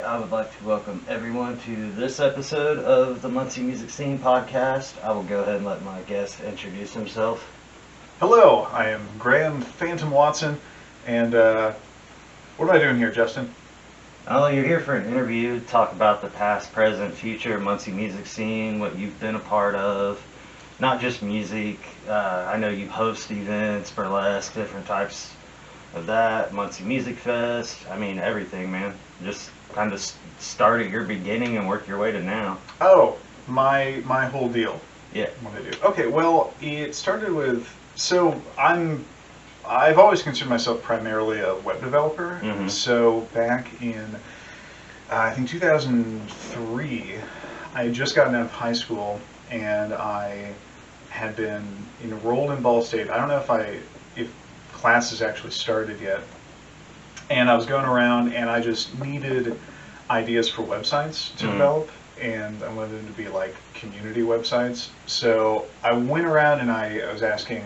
I would like to welcome everyone to this episode of the Muncie Music Scene podcast. I will go ahead and let my guest introduce himself. Hello, I am Graham Phantom Watson, and what am I doing here, Justin? Oh, you're here for an interview to talk about the past, present, future Muncie music scene, what you've been a part of, not just music. I know you host events, burlesque, different types of that, Muncie Music Fest. I mean, everything, man. Just kind of start at your beginning and work your way to now. Oh, my whole deal. Yeah. What I do. Okay, well, it started with I've always considered myself primarily a web developer. Mhm. So back in I think 2003, I had just gotten out of high school and I had been enrolled in Ball State. I don't know if classes actually started yet. And I was going around and I just needed ideas for websites to develop, and I wanted them to be like community websites. So I went around and I was asking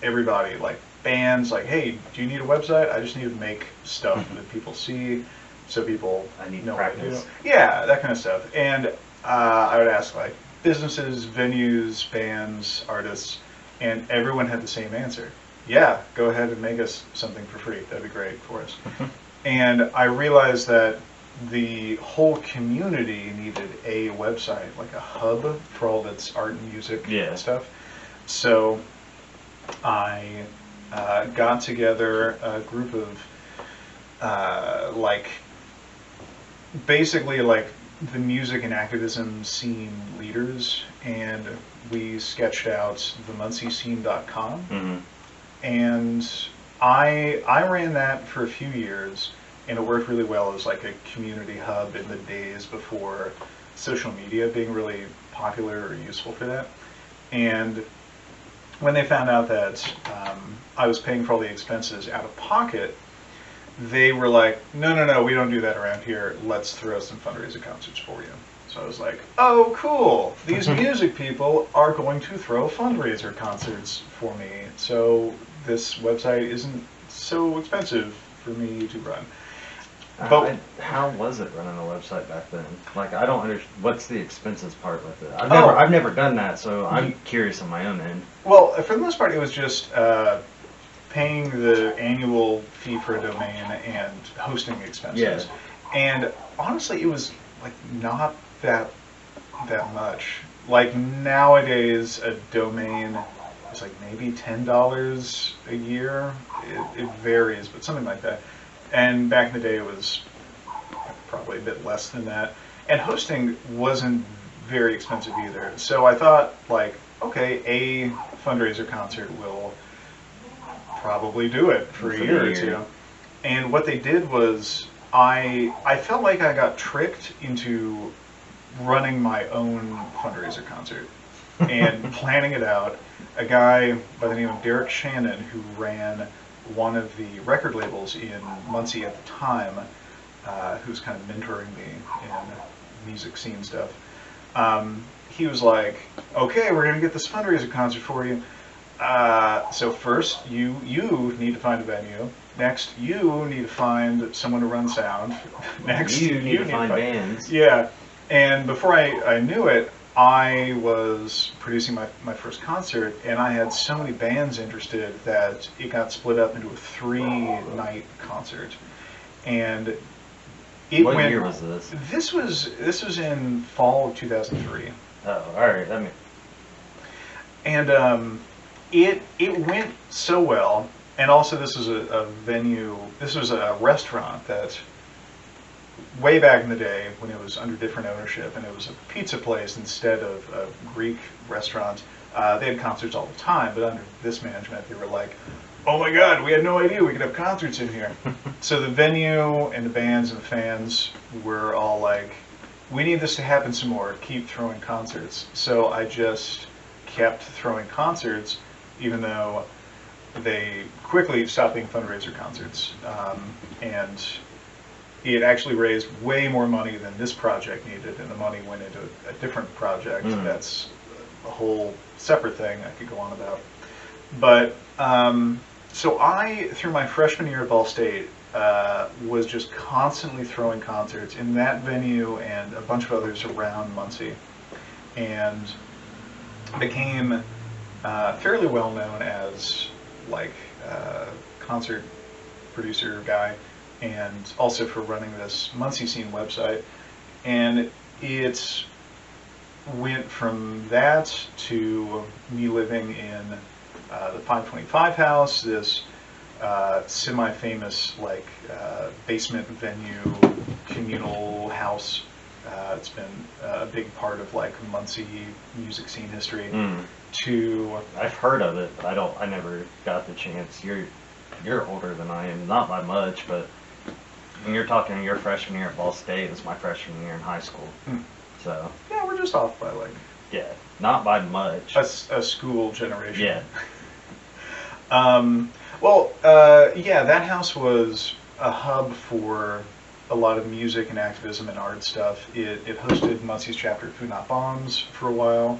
everybody, like bands, like, hey, do you need a website? I just need to make stuff that people see, so people I need know what I do. practice. Yeah, that kind of stuff. And I would ask like businesses, venues, bands, artists, and everyone had the same answer. Yeah, go ahead and make us something for free. That'd be great for us. And I realized that the whole community needed a website, like a hub for all of its art and music stuff. So I got together a group of basically like the music and activism scene leaders, and we sketched out the MuncieScene.com. Mm-hmm. And I ran that for a few years, and it worked really well as like a community hub in the days before social media being really popular or useful for that. And when they found out that I was paying for all the expenses out of pocket, they were like, no, we don't do that around here. Let's throw some fundraiser concerts for you. So I was like, oh, cool. These music people are going to throw fundraiser concerts for me. So this website isn't so expensive for me to run. But How was it running a website back then? Like, I don't understand. What's the expenses part with it? I've never done that, so I'm curious on my own end. Well, for the most part, it was just paying the annual fee for a domain and hosting expenses. Yeah. And honestly, it was like not that much. Like nowadays, a domain is like maybe $10 a year. It varies, but something like that. And back in the day, it was probably a bit less than that. And hosting wasn't very expensive either. So I thought, like, okay, a fundraiser concert will probably do it for a year or two. And what they did was, I felt like I got tricked into running my own fundraiser concert and planning it out. A guy by the name of Derek Shannon, who ran one of the record labels in Muncie at the time, who's kind of mentoring me in music scene stuff, he was like, okay, we're going to get this fundraiser concert for you. So first, you need to find a venue. Next, you need to find someone to run sound. Next, you need to find bands. Yeah. And before I knew it, I was producing my first concert, and I had so many bands interested that it got split up into a 3-night concert. And What year was this? This was in fall of 2003. Oh, all right. And it went so well. And also, this was a venue. This was a restaurant that, way back in the day when it was under different ownership, and it was a pizza place instead of a Greek restaurant. They had concerts all the time, but under this management, they were like, oh my God, we had no idea we could have concerts in here. So the venue and the bands and the fans were all like, we need this to happen some more, keep throwing concerts. So I just kept throwing concerts, even though they quickly stopped being fundraiser concerts. And it actually raised way more money than this project needed, and the money went into a different project. That's a whole separate thing I could go on about. But so I, through my freshman year at Ball State, was just constantly throwing concerts in that venue and a bunch of others around Muncie, and became fairly well known as like concert producer guy, and also for running this Muncie Scene website. And it went from that to me living in the 525 house, this semi-famous like basement venue communal house. It's been a big part of like Muncie music scene history. To I've heard of it, but I never got the chance. You're older than I am, not by much, but when you're talking your freshman year at Ball State, it was my freshman year in high school. So yeah, we're just off by like not by much. A school generation. Yeah. Yeah, that house was a hub for a lot of music and activism and art stuff. It hosted Muncie's chapter of Food Not Bombs for a while,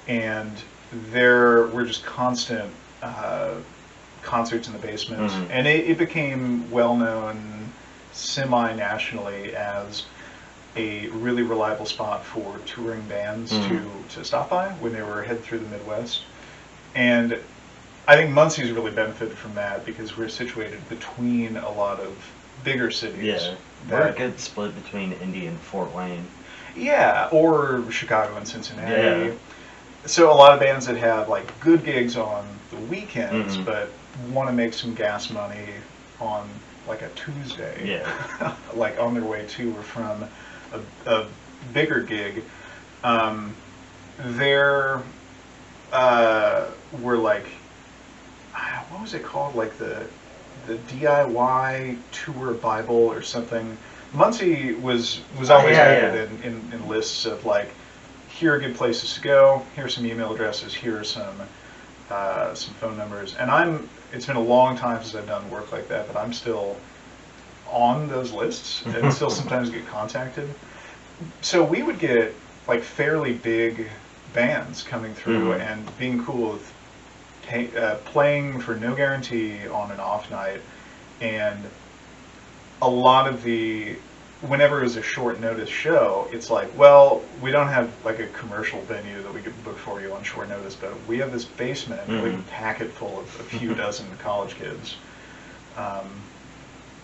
and there were just constant concerts in the basement, and it became well known semi-nationally as a really reliable spot for touring bands to stop by when they were headed through the Midwest. And I think Muncie's really benefited from that because we're situated between a lot of bigger cities. Yeah, we're a good split between Indy and Fort Wayne. Yeah, or Chicago and Cincinnati. Yeah. So a lot of bands that have like good gigs on the weekends, but want to make some gas money on like a Tuesday, like on their way to or from a bigger gig. There were like, what was it called? Like the DIY Tour Bible or something. Muncie was always added in lists of like, here are good places to go, here's some email addresses, here are some phone numbers. And it's been a long time since I've done work like that, but I'm still on those lists and still sometimes get contacted. So we would get like fairly big bands coming through and being cool with playing for no guarantee on an off night. And a lot of whenever it was a short notice show, it's like, well, we don't have like a commercial venue that we could book for you on short notice, but we have this basement and we can pack it full of a few dozen college kids.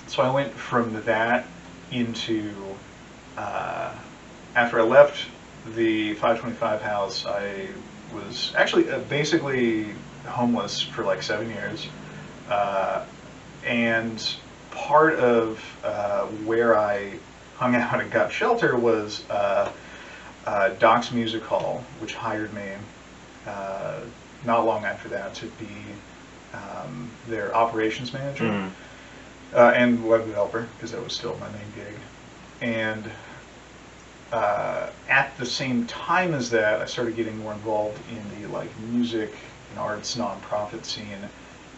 So I went from that into, after I left the 525 house, I was actually basically homeless for like 7 years. And part of where I hung out and got shelter was Doc's Music Hall, which hired me not long after that to be their operations manager and web developer, because that was still my main gig. And at the same time as that, I started getting more involved in the like music and arts nonprofit scene.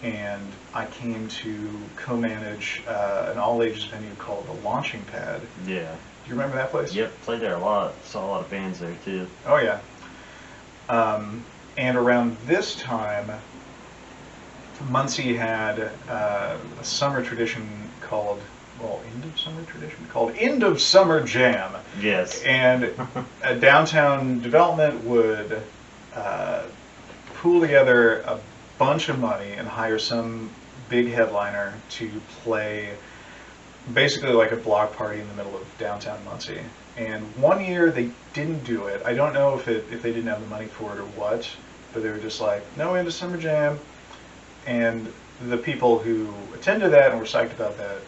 And I came to co-manage an all-ages venue called The Launching Pad. Yeah. Do you remember that place? Yep, played there a lot. Saw a lot of bands there too. Oh yeah. And around this time, Muncie had a summer tradition called, End of Summer Jam. Yes. And a downtown development would pool together a bunch of money and hire some big headliner to play basically like a block party in the middle of downtown Muncie. And one year they didn't do it. I don't know if they didn't have the money for it or what, but they were just like, no End of Summer Jam. And the people who attended that and were psyched about that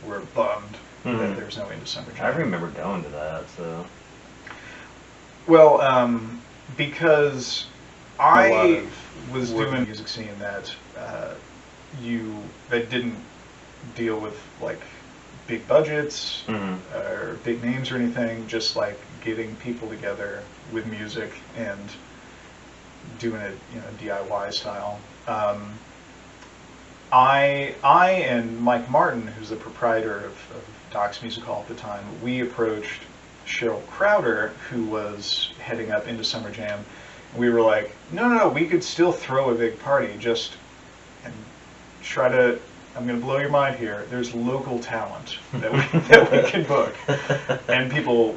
were bummed that there was no End of Summer Jam. I remember going to that, so. Well, because I was doing a music scene that that didn't deal with like big budgets or big names or anything, just like getting people together with music and doing it, DIY style. I and Mike Martin, who's the proprietor of Doc's Music Hall at the time, we approached Cheryl Crowder, who was heading up Into Summer Jam. We were like, no, we could still throw a big party, and try to I'm going to blow your mind here. There's local talent that we can book, and people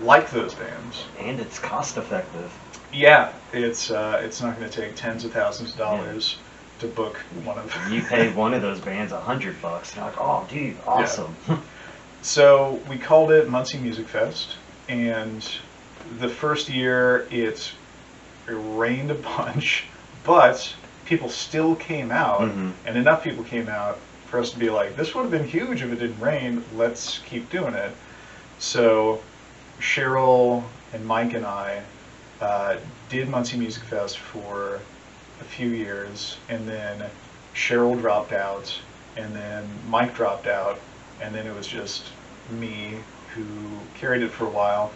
like those bands. And it's cost effective. Yeah, it's not going to take tens of thousands of dollars to book one of them. You pay one of those bands $100. You're like, oh, dude, awesome. Yeah. So we called it Muncie Music Fest, and the first year it rained a bunch, but people still came out, and enough people came out for us to be like, this would have been huge if it didn't rain, let's keep doing it. So Cheryl and Mike and I did Muncie Music Fest for a few years, and then Cheryl dropped out, and then Mike dropped out, and then it was just me who carried it for a while.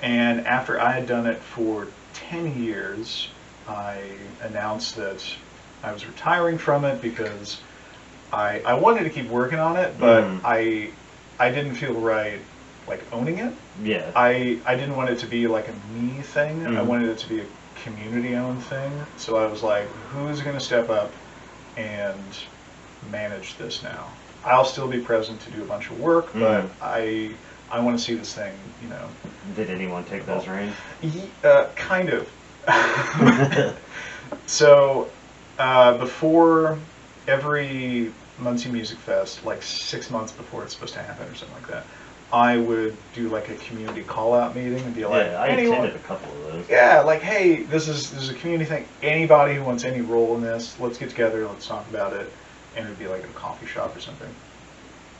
And after I had done it for 10 years, I announced that I was retiring from it because I wanted to keep working on it, but I didn't feel right like owning it. Yeah. I didn't want it to be like a me thing. I wanted it to be a community-owned thing. So I was like, who's going to step up and manage this now? I'll still be present to do a bunch of work, but I want to see this thing, you know. Did anyone take those reins? Kind of. So before every Muncie Music Fest, like 6 months before it's supposed to happen or something like that, I would do like a community call-out meeting and be like, I attended a couple of those. Yeah, like, hey, this is a community thing. Anybody who wants any role in this, let's get together, let's talk about it. And it would be like at a coffee shop or something.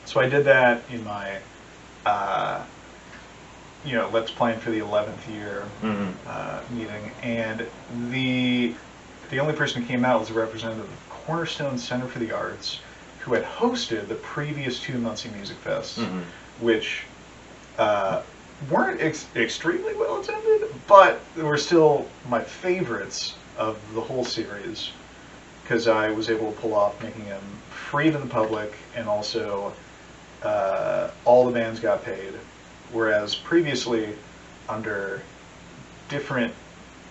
So I did that in my, Let's Plan for the 11th year meeting. And the only person who came out was a representative of Cornerstone Center for the Arts, who had hosted the previous 2 Muncie Music Fests, which weren't extremely well attended, but were still my favorites of the whole series, because I was able to pull off making them free to the public, and also all the bands got paid, whereas previously, under different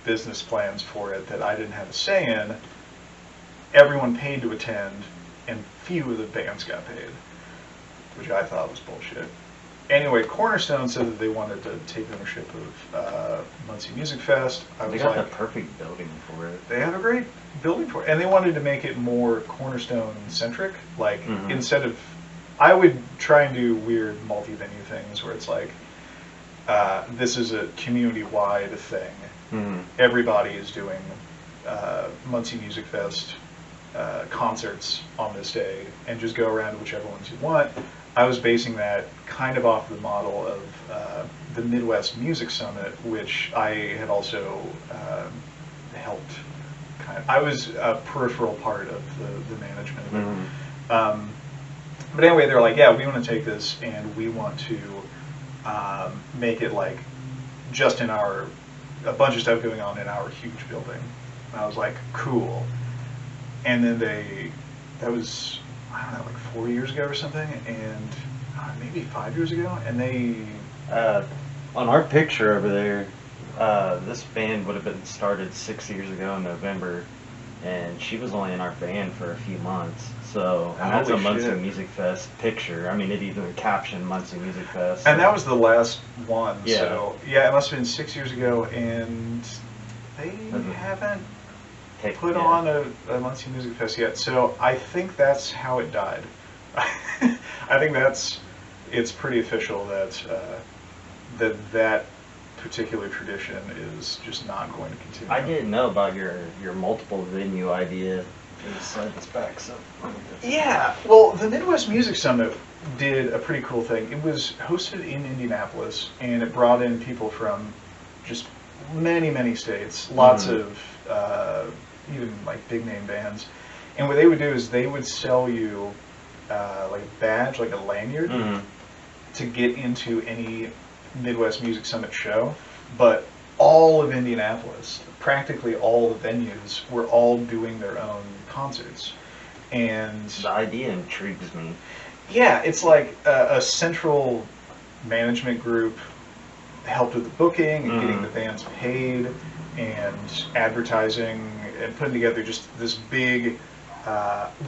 business plans for it that I didn't have a say in, everyone paid to attend, and few of the bands got paid, which I thought was bullshit. Anyway, Cornerstone said that they wanted to take ownership of Muncie Music Fest. They got the perfect building for it. They have a great building for it. And they wanted to make it more Cornerstone-centric. Like, instead of... I would try and do weird multi-venue things where it's like, this is a community-wide thing. Everybody is doing Muncie Music Fest concerts on this day, and just go around to whichever ones you want. I was basing that kind of off the model of the Midwest Music Summit, which I had also helped I was a peripheral part of the management of it. But anyway, they're like, yeah, we want to take this and we want to make it like just in a bunch of stuff going on in our huge building. And I was like, cool. And then that was, I don't know, like 4 years ago or something, and maybe 5 years ago, and they... on our picture over there, this band would have been started 6 years ago in November, and she was only in our band for a few months. So, and that's a Muncie Music Fest picture. I mean, it even captioned Muncie Music Fest. And that was the last one. Yeah. So, yeah, it must have been 6 years ago, and they haven't put on a Muncie Music Fest yet. So I think that's how it died. I think it's pretty official that that particular tradition is just not going to continue. I didn't know about your multiple venue idea. Slide this back, so. Yeah, well, the Midwest Music Summit did a pretty cool thing. It was hosted in Indianapolis, and it brought in people from just many, many states, lots of even like big name bands. And what they would do is they would sell you like a badge, like a lanyard, to get into any Midwest Music Summit show. But all of Indianapolis, practically all the venues, were all doing their own concerts. And the idea intrigues me. Yeah, it's like a central management group helped with the booking and getting the bands paid and advertising and putting together just this big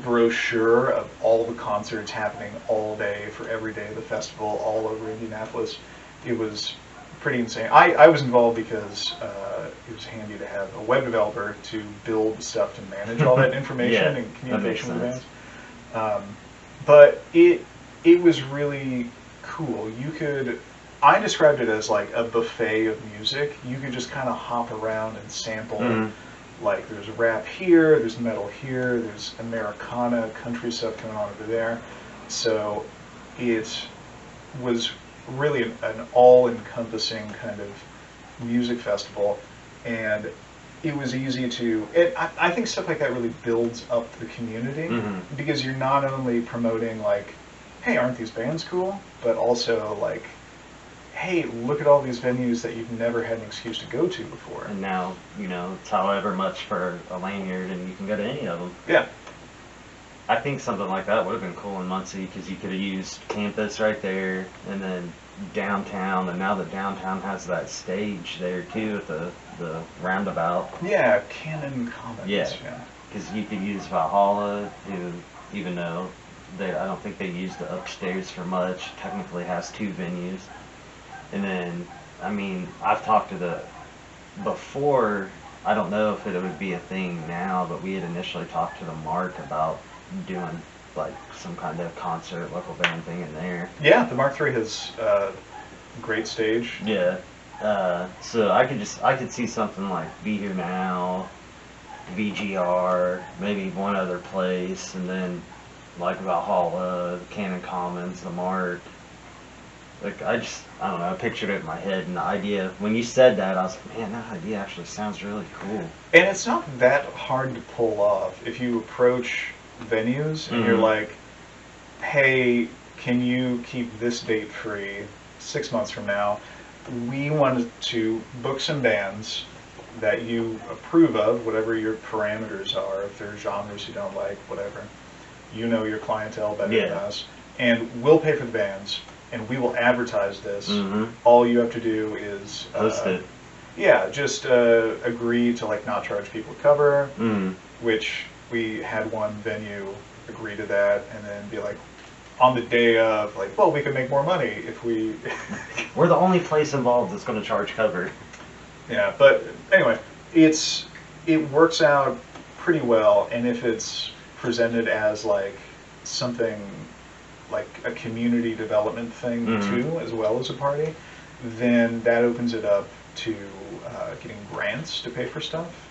brochure of all the concerts happening all day for every day of the festival all over Indianapolis. It was pretty insane. I was involved because it was handy to have a web developer to build stuff to manage all that information and communication with the bands. But it was really cool. I described it as like a buffet of music. You could just kind of hop around and sample. Like there's rap here, there's metal here, there's Americana, country stuff going on over there. So it was really an all-encompassing kind of music festival, and it was easy to. I think stuff like that really builds up the community because you're not only promoting like, hey, aren't these bands cool, but also like, hey, look at all these venues that you've never had an excuse to go to before. And now, it's however much for a lanyard, and you can go to any of them. Yeah. I think something like that would have been cool in Muncie, because you could have used campus right there, and then downtown, and now that downtown has that stage there too at the roundabout. Yeah, Cannon Commons. Yeah, because you could use Valhalla, who, even though I don't think they use the upstairs for much, technically has 2 venues. And then, I mean, I've talked to before, I don't know if it would be a thing now, but we had initially talked to the Mark about doing like some kind of concert, local band thing in there. Yeah, the Mark III has a great stage. Yeah. So I could see something like Be Here Now, VGR, maybe one other place, and then like Valhalla, Cannon Commons, the Mark. Like, I don't know, I pictured it in my head, and the idea, when you said that, I was like, man, that idea actually sounds really cool. And it's not that hard to pull off. If you approach venues and you're like, hey, can you keep this date free 6 months from now? We wanted to book some bands that you approve of, whatever your parameters are, if there are genres you don't like, whatever. You know your clientele better than us. And we'll pay for the bands. And we will advertise this. All you have to do is post it. Yeah, just agree to like not charge people cover, which we had one venue agree to that, and then be like, on the day of, like, well, we could make more money if we. We're the only place involved that's going to charge cover. Yeah, but anyway, it works out pretty well, and if it's presented as like something like a community development thing too, as well as a party, then that opens it up to getting grants to pay for stuff.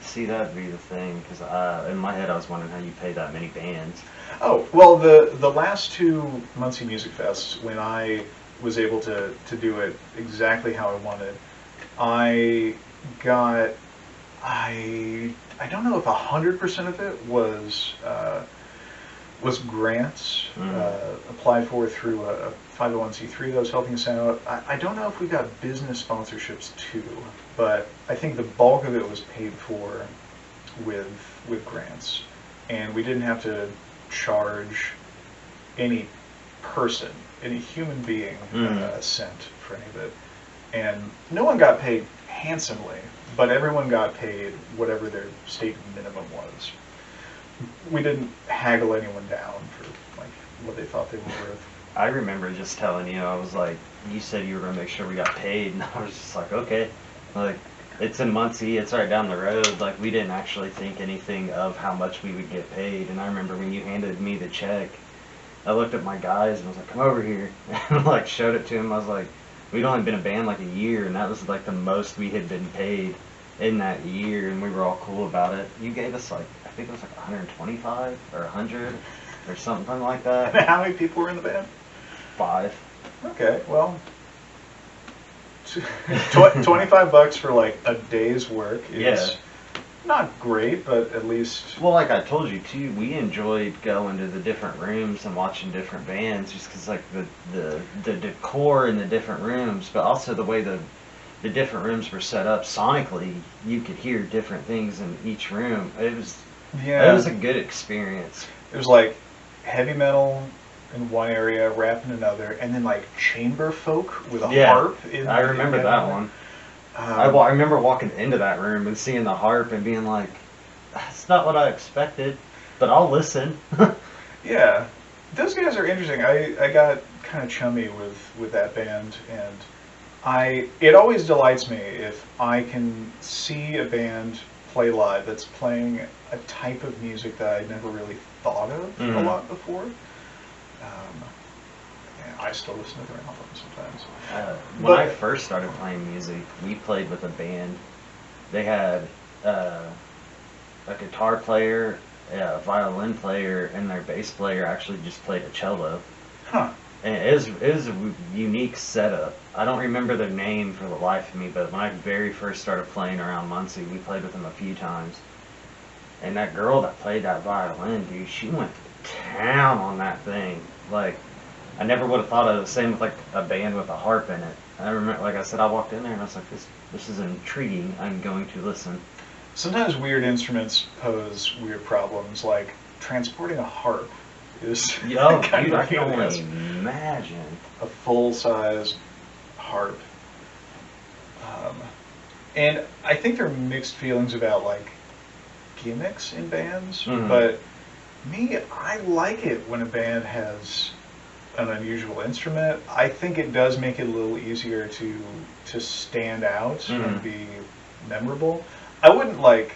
See, that'd be the thing, because in my head I was wondering how you pay that many bands. Oh, well, the last 2 Muncie Music Fests, when I was able to do it exactly how I wanted, I got, I don't know if 100% of it was grants applied for through a 501c3 that was helping us out. I don't know if we got business sponsorships too, but I think the bulk of it was paid for with grants, and we didn't have to charge any person, any human being, a cent for any of it, and no one got paid handsomely, but everyone got paid whatever their state minimum was. We didn't haggle anyone down for like what they thought they were worth. I remember just telling you, I was like, you said you were going to make sure we got paid, and I was just like, okay. Like, it's in Muncie, it's right down the road. Like, we didn't actually think anything of how much we would get paid. And I remember when you handed me the check, I looked at my guys and was like, come over here. And like showed it to him. I was like, we'd only been a band like a year, and that was like the most we had been paid in that year, and we were all cool about it. You gave us like, I think it was like 125 or 100 or something like that. How many people were in the band? 5. Okay, well, $25 for like a day's work is not great, but at least. Well, like I told you too, we enjoyed going to the different rooms and watching different bands, just because like the decor in the different rooms, but also the way the different rooms were set up sonically. You could hear different things in each room. It was a good experience. It was like heavy metal in one area, rap in another, and then like chamber folk with a harp. I remember that one. I remember walking into that room and seeing the harp and being like, that's not what I expected. but I'll listen. Yeah, those guys are interesting. I got kind of chummy with that band, and it always delights me if I can see a band play live that's playing a type of music that I never really thought of a lot before. Yeah, I still listen to their albums sometimes. When I first started playing music, we played with a band. They had a guitar player, a violin player, and their bass player actually just played a cello. Huh. And it was a unique setup. I don't remember their name for the life of me, but when I very first started playing around Muncie, we played with them a few times. And that girl that played that violin, dude, she went to town on that thing. Like, I never would have thought of the same with like a band with a harp in it. I remember, like I said, I walked in there and I was like, this is intriguing. I'm going to listen. Sometimes weird instruments pose weird problems, like transporting a harp is Yo, kind dude, of I can only ridiculous. imagine. A full-size harp. And I think there are mixed feelings about like gimmicks in bands, but me, I like it when a band has an unusual instrument. I think it does make it a little easier to stand out and be memorable. I wouldn't like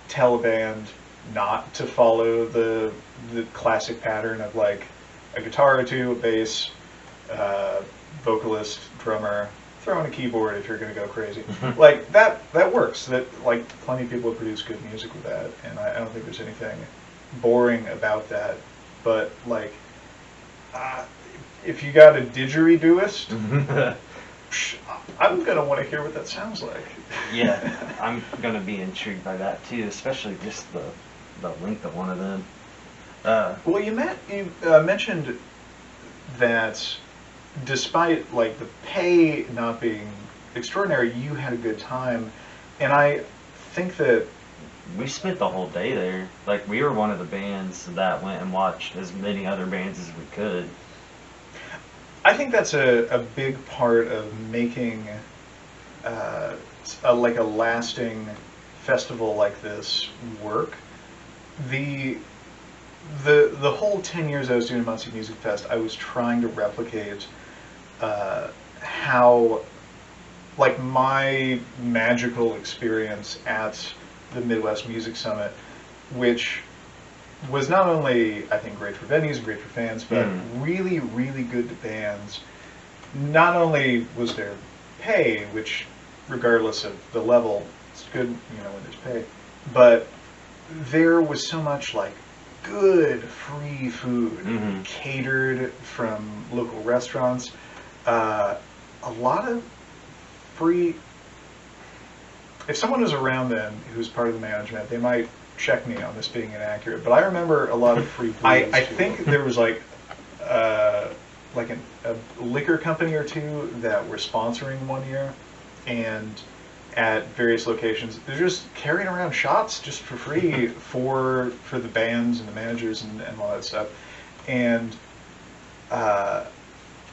tell a band not to follow the classic pattern of like a guitar or two, a bass, vocalist, drummer, throw in a keyboard if you're going to go crazy. Like that works. That like plenty of people have produced good music with that, and I don't think there's anything boring about that. But like, if you got a didgeridooist, I'm gonna want to hear what that sounds like. Yeah, I'm gonna be intrigued by that too, especially just the length of one of them. Well, you mentioned that despite like the pay not being extraordinary, you had a good time, and I think that We spent the whole day there. Like, we were one of the bands that went and watched as many other bands as we could. I think that's a big part of making like a lasting festival like this work. The whole 10 years I was doing Muncie Music Fest, I was trying to replicate how like my magical experience at the Midwest Music Summit, which was not only, I think, great for venues and great for fans, but really, really good to bands. Not only was there pay, which, regardless of the level, it's good, when there's pay, but there was so much, like, good, free food, catered from local restaurants. A lot of free... If someone was around then who's part of the management, they might check me on this being inaccurate, but I remember a lot of free booze. I think there was like a liquor company or two that were sponsoring one year, and at various locations they're just carrying around shots just for free for the bands and the managers and all that stuff. And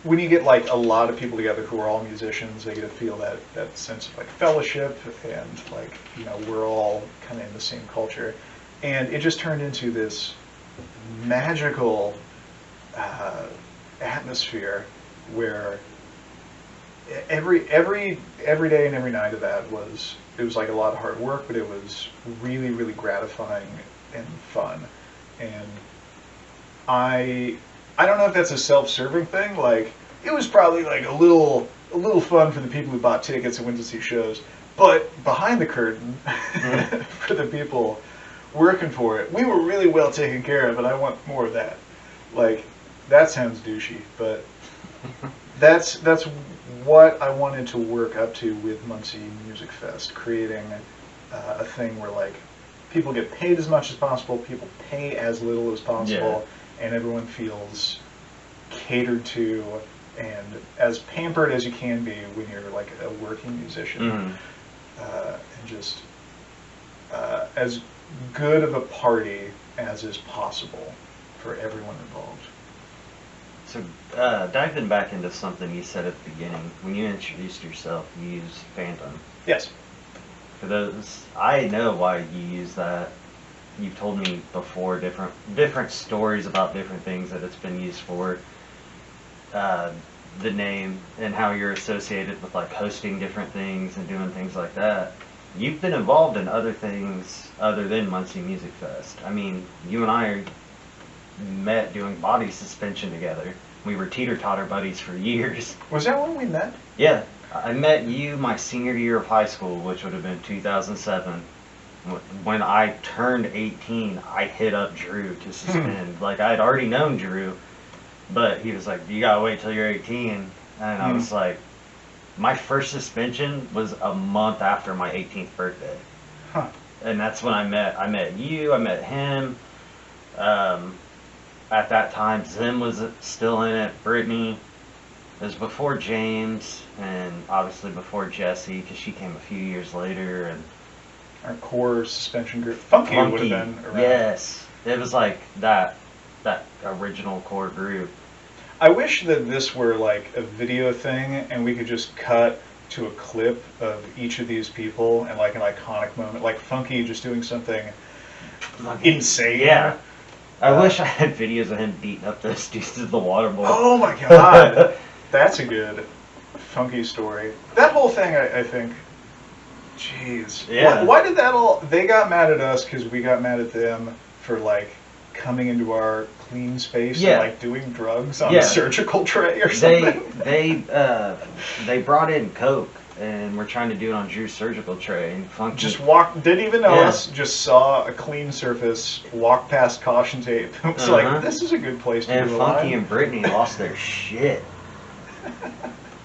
when you get like a lot of people together who are all musicians, they get to feel that sense of like fellowship, and like we're all kind of in the same culture, and it just turned into this magical atmosphere where every day and every night of that was like a lot of hard work, but it was really, really gratifying and fun. And I don't know if that's a self-serving thing. Like, it was probably like a little fun for the people who bought tickets and went to see shows, but behind the curtain, for the people working for it, we were really well taken care of, and I want more of that. Like, that sounds douchey, but that's what I wanted to work up to with Muncie Music Fest, creating a thing where like people get paid as much as possible, people pay as little as possible. Yeah. And everyone feels catered to and as pampered as you can be when you're like a working musician, and just as good of a party as is possible for everyone involved. So diving back into something you said at the beginning, when you introduced yourself, you used Phantom. Yes. For those, I know why you use that. you've told me before different stories about different things that it's been used for. The name and how you're associated with like hosting different things and doing things like that. You've been involved in other things other than Muncie Music Fest. I mean, you and I met doing body suspension together. We were teeter-totter buddies for years. Was that when we met? Yeah, I met you my senior year of high school, which would have been 2007. When I turned 18, I hit up Drew to suspend. Like, I had already known Drew, but he was like, you gotta wait till you're 18. And I was like, my first suspension was a month after my 18th birthday. Huh. And that's when I met you, I met him. At that time, Zim was still in it, Brittany. It was before James, and obviously before Jessie, because she came a few years later. And our core suspension group, Funky would have been around. Yes, it was like that original core group. I wish that this were like a video thing, and we could just cut to a clip of each of these people and like an iconic moment, like Funky just doing something insane. Yeah. I wish I had videos of him beating up those dudes with the water bowl. Oh my god. That's a good Funky story. That whole thing, I think, jeez. Yeah. Why did that all... They got mad at us because we got mad at them for, like, coming into our clean space and, like, doing drugs on a surgical tray or something. They brought in Coke, and we're trying to do it on Drew's surgical tray. And Funky just didn't even know us, just saw a clean surface, walked past caution tape. It was like, this is a good place to do a line. And Funky and Brittany lost their shit.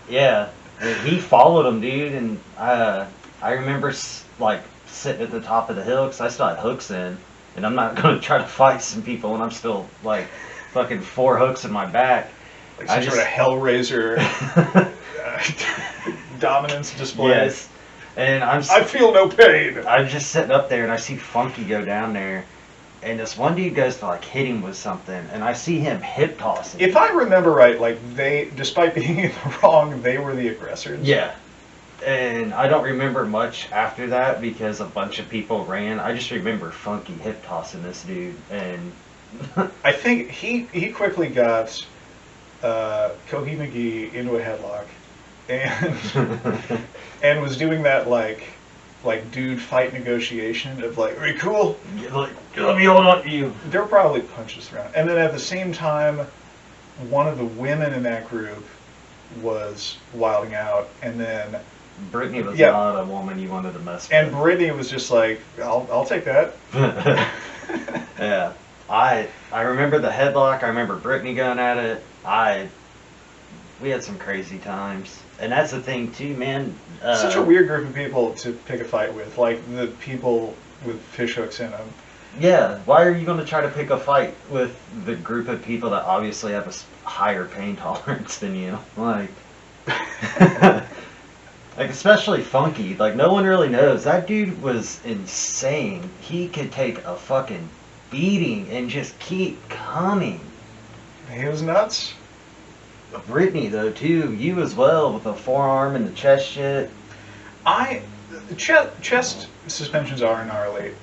Yeah. And he followed them, dude, and I remember, like, sitting at the top of the hill, because I still had hooks in, and I'm not going to try to fight some people when I'm still, like, fucking 4 hooks in my back. Like some sort of Hellraiser dominance display. Yes. And I feel no pain. I'm just sitting up there, and I see Funky go down there, and this one dude goes to, like, hit him with something, and I see him hip tossing. If I remember right, like, they, despite being in the wrong, they were the aggressors. Yeah. And I don't remember much after that because a bunch of people ran. I just remember Funky hip tossing this dude, and I think he quickly got Kohi McGee into a headlock, and was doing that like dude fight negotiation of like, are you cool? Like, let me hold on to you. There were probably punches thrown, and then at the same time, one of the women in that group was wilding out, and then Brittany was not a woman you wanted to mess with. And Brittany was just like, I'll take that. Yeah. I remember the headlock. I remember Brittany going at it. We had some crazy times. And that's the thing, too, man. Such a weird group of people to pick a fight with. Like, the people with fish hooks in them. Yeah. Why are you going to try to pick a fight with the group of people that obviously have a higher pain tolerance than you? Like... Like, especially Funky. Like, no one really knows. That dude was insane. He could take a fucking beating and just keep coming. He was nuts. Brittany, though, too. You as well, with the forearm and the chest shit. Chest suspensions are gnarly.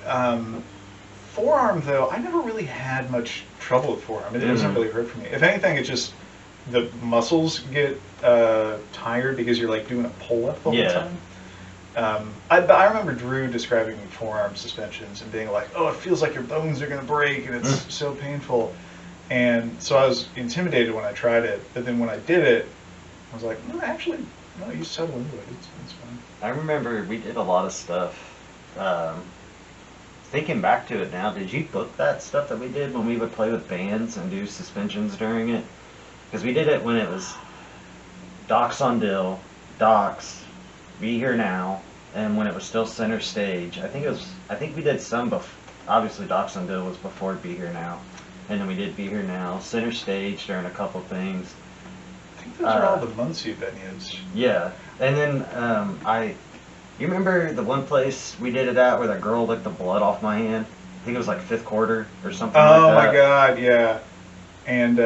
Forearm, though, I never really had much trouble with forearm. It doesn't really hurt for me. If anything, it's just... the muscles get tired because you're like doing a pull-up all the time. I remember Drew describing forearm suspensions and being like, oh, it feels like your bones are going to break and it's so painful. And so I was intimidated when I tried it, but then when I did it, I was like, no, actually, no, you settle into it. It's fine. I remember we did a lot of stuff. Thinking back to it now, did you book that stuff that we did when we would play with bands and do suspensions during it? Because we did it when it was Docs on Dill, Docs, Be Here Now, and when it was still Center Stage. I think we did some obviously Docs on Dill was before Be Here Now. And then we did Be Here Now, Center Stage during a couple things. I think those are all the Muncie venues. Yeah. And then you remember the one place we did it at where that girl licked the blood off my hand? I think it was like 5th quarter or something like that. Oh my god, yeah. And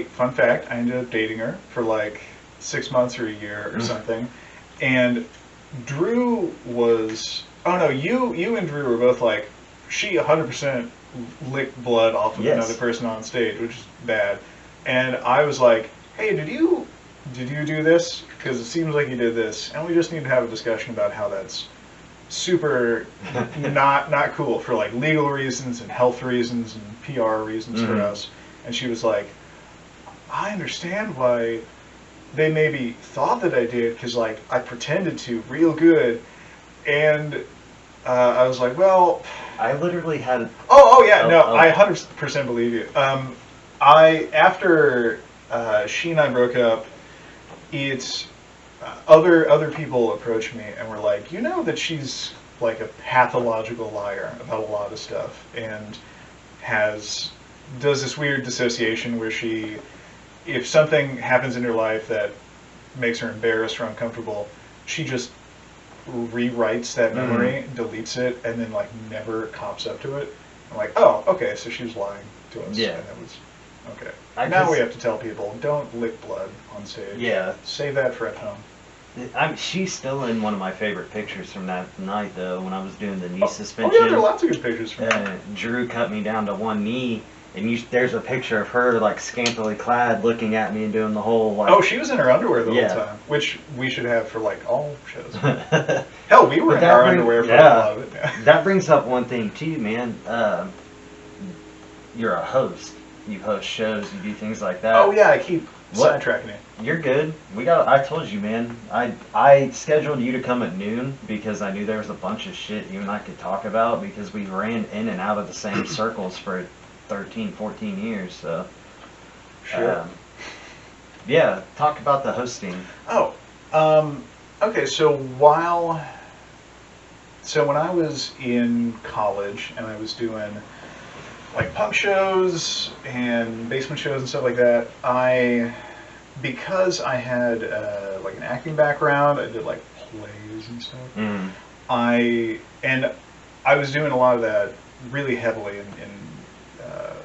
fun fact, I ended up dating her for like 6 months or a year or something. And Drew was Oh no, you and Drew were both like, she 100% licked blood off of Yes. another person on stage, which is bad. And I was like, hey, did you do this? Because it seems like you did this, and we just need to have a discussion about how that's super not cool for like legal reasons and health reasons and PR reasons for us. And she was like, I understand why they maybe thought that I did, because like I pretended to real good, and I was like, well, I literally had. oh yeah, no, oh. I 100% believe you. I after she and I broke up, it's other people approached me and were like, you know that she's like a pathological liar about a lot of stuff, and does this weird dissociation where she, if something happens in her life that makes her embarrassed or uncomfortable, she just rewrites that memory, deletes it, and then like never cops up to it. I'm like, oh, okay, so she was lying to us. Yeah. And that was okay. I Now just- we have to tell people, don't lick blood on stage. Yeah. Save that for at home. She's still in one of my favorite pictures from that night, though, when I was doing the knee Oh suspension. yeah, there are lots of good pictures from that. Drew cut me down to one knee, and there's a picture of her, like, scantily clad, looking at me and doing the whole, like... Oh, she was in her underwear the Yeah. whole time, which we should have for like all shows. Hell, we were But in that our brings- underwear for yeah. a lot of it. Yeah. That brings up one thing, too, man. You're a host. You host shows, you do things like that. Oh yeah, I keep What? sidetracking it. You're good. I told you, man. I scheduled you to come at noon because I knew there was a bunch of shit you and I could talk about because we ran in and out of the same circles for 13, 14 years. So, Sure. yeah, talk about the hosting. Oh, okay. So when I was in college and I was doing like punk shows and basement shows and stuff like that, because I had like an acting background, I did like plays and stuff. Mm. I was doing a lot of that really heavily in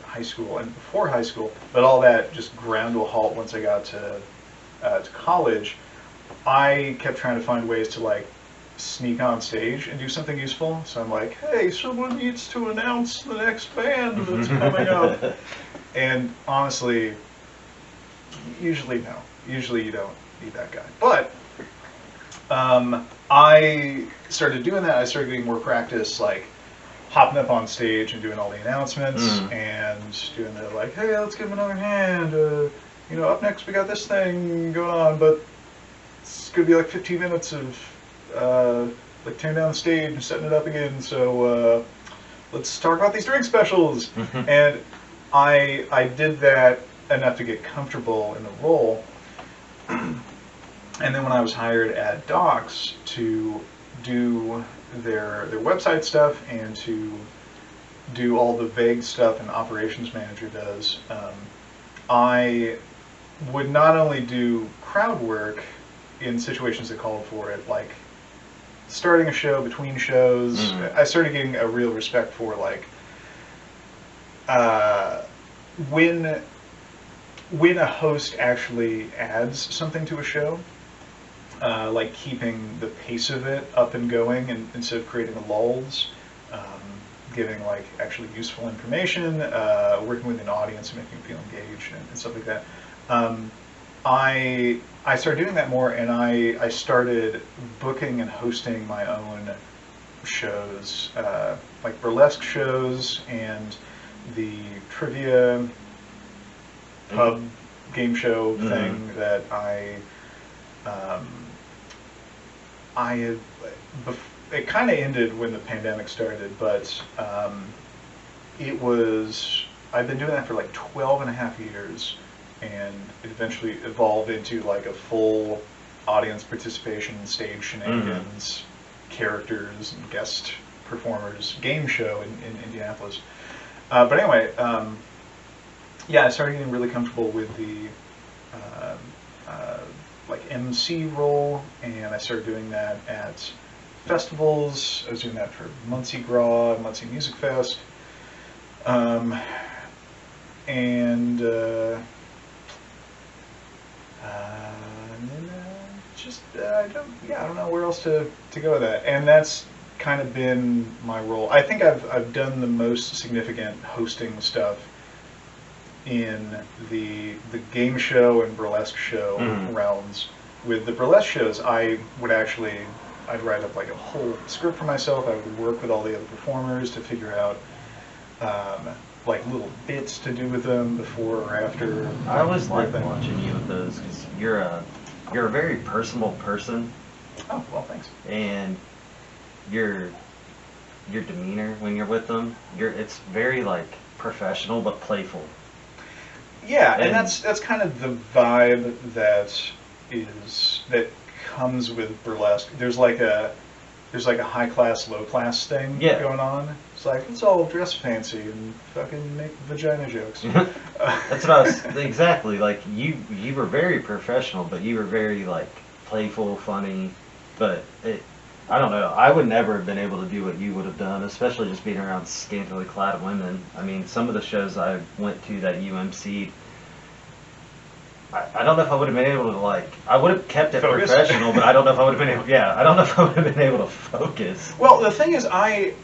high school and before high school, but all that just ground to a halt once I got to college. I kept trying to find ways to like sneak on stage and do something useful. So I'm like, hey, someone needs to announce the next band that's coming up. And honestly, usually no. Usually you don't need that guy. But I started doing that. I started getting more practice, like hopping up on stage and doing all the announcements and doing the like, hey, let's give him another hand. Up next we got this thing going on, but it's gonna be like 15 minutes of like tearing down the stage and setting it up again. So let's talk about these drink specials. And I did that enough to get comfortable in the role. And then when I was hired at Docs to do their website stuff and to do all the vague stuff an operations manager does, I would not only do crowd work in situations that called for it, like starting a show, between shows. I started getting a real respect for like when a host actually adds something to a show, like keeping the pace of it up and going, and instead of creating the lulls, giving like actually useful information, working with an audience and making them feel engaged and stuff like that. I started doing that more, and I started booking and hosting my own shows, like burlesque shows and the trivia pub game show thing that it kind of ended when the pandemic started, but I've been doing that for like 12 and a half years, and it eventually evolved into like a full audience participation, stage shenanigans, characters and guest performers game show in Indianapolis. But anyway, yeah, I started getting really comfortable with the like MC role, and I started doing that at festivals. I was doing that for Muncie Gras, Muncie Music Fest, and then I don't know where else to go with that. And that's kind of been my role. I think I've done the most significant hosting stuff in the game show and burlesque show realms. With the burlesque shows, I'd write up like a whole script for myself. I would work with all the other performers to figure out like little bits to do with them before or after. I always like watching you with those because you're a very personable person. Oh, well, thanks. And your demeanor when you're with them, it's very like professional but playful. Yeah, and that's kind of the vibe that comes with burlesque. There's like a high class, low class thing going on. It's like, let's all dress fancy and fucking make vagina jokes. That's what I was exactly like. You were very professional, but you were very like playful, funny. But I don't know. I would never have been able to do what you would have done, especially just being around scantily clad women. I mean, some of the shows I went to that you emceed, I don't know if I would have been able to like. I would have kept it focus. Professional, but I don't know if I would have been able. Yeah, I don't know if I would have been able to focus. Well, the thing is, I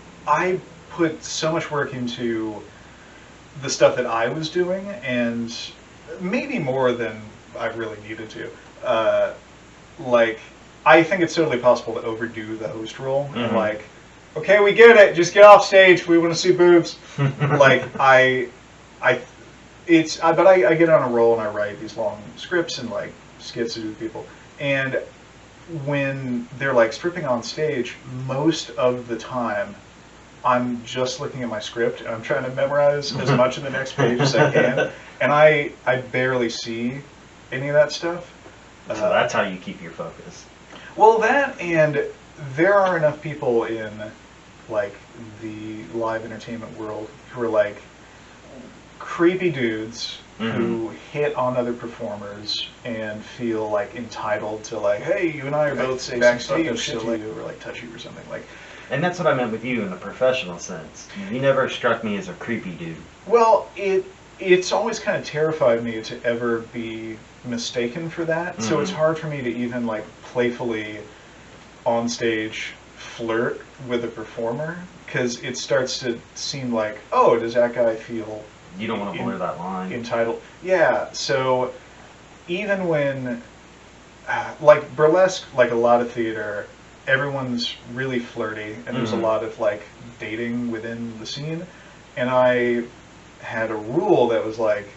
put so much work into the stuff that I was doing, and maybe more than I really needed to. Like, I think it's totally possible to overdo the host role and like, okay, we get it. Just get off stage. We want to see boobs. Like but I get on a roll and I write these long scripts and like skits to do with people. And when they're like stripping on stage, most of the time, I'm just looking at my script and I'm trying to memorize as much of the next page as I can, and I barely see any of that stuff. So that's how you keep your focus. Well, that, and there are enough people in like the live entertainment world who are like creepy dudes who hit on other performers and feel like entitled to like, hey, you and I are both saying backstage shit to you, or like touch you or something like. And that's what I meant with you in the professional sense. You never struck me as a creepy dude. Well, it's always kind of terrified me to ever be mistaken for that. So it's hard for me to even like playfully on stage flirt with a performer, because it starts to seem like, oh, does that guy feel you don't want to blur that line, entitled? Yeah. So even when like burlesque, like a lot of theater, everyone's really flirty, and there's a lot of like dating within the scene. And I had a rule that was like,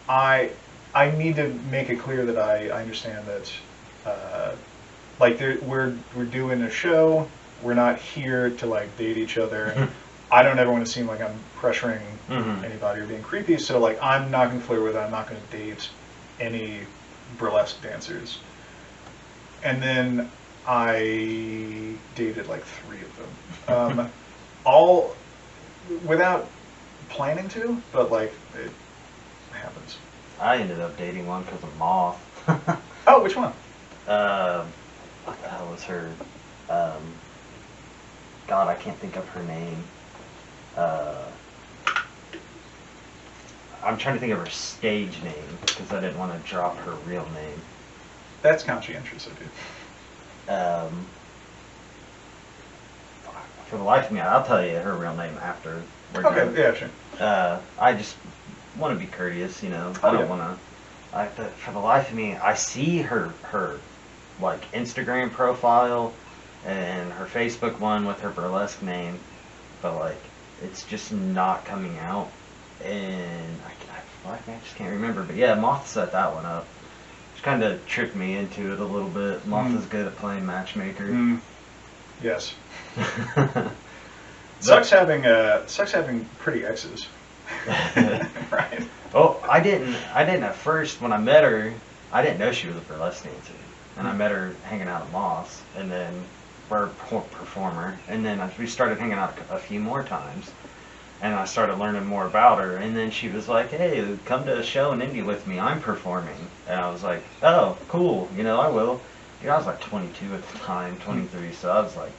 I need to make it clear that I understand that like we're doing a show. We're not here to like date each other. I don't ever want to seem like I'm pressuring anybody or being creepy. So like, I'm not going to flirt with it. I'm not going to date any burlesque dancers. And then I dated like 3 of them, all without planning to, but like it happens. I ended up dating one because of Moth. Oh, which one? What the hell was her? God, I can't think of her name. I'm trying to think of her stage name because I didn't want to drop her real name. That's conscientious of you. For the life of me, I'll tell you her real name after we're done. Okay, yeah, sure. I just want to be courteous, you know. Oh, I don't yeah. want to. For the life of me, I see her like Instagram profile and her Facebook one with her burlesque name, but like it's just not coming out, and I just can't remember. But yeah, Moth set that one up. Which kind of tricked me into it a little bit. Moth is good at playing matchmaker. Yes. Sucks having pretty exes. Right. Oh, I didn't at first when I met her. I didn't know she was a burlesque dancer, and I met her hanging out at Moss, and then we're a performer, and then we started hanging out a few more times, and I started learning more about her, and then she was like, "Hey, come to a show in Indy with me. I'm performing," and I was like, "Oh, cool. You know, I will." Dude, I was like 22 at the time, 23, so I was like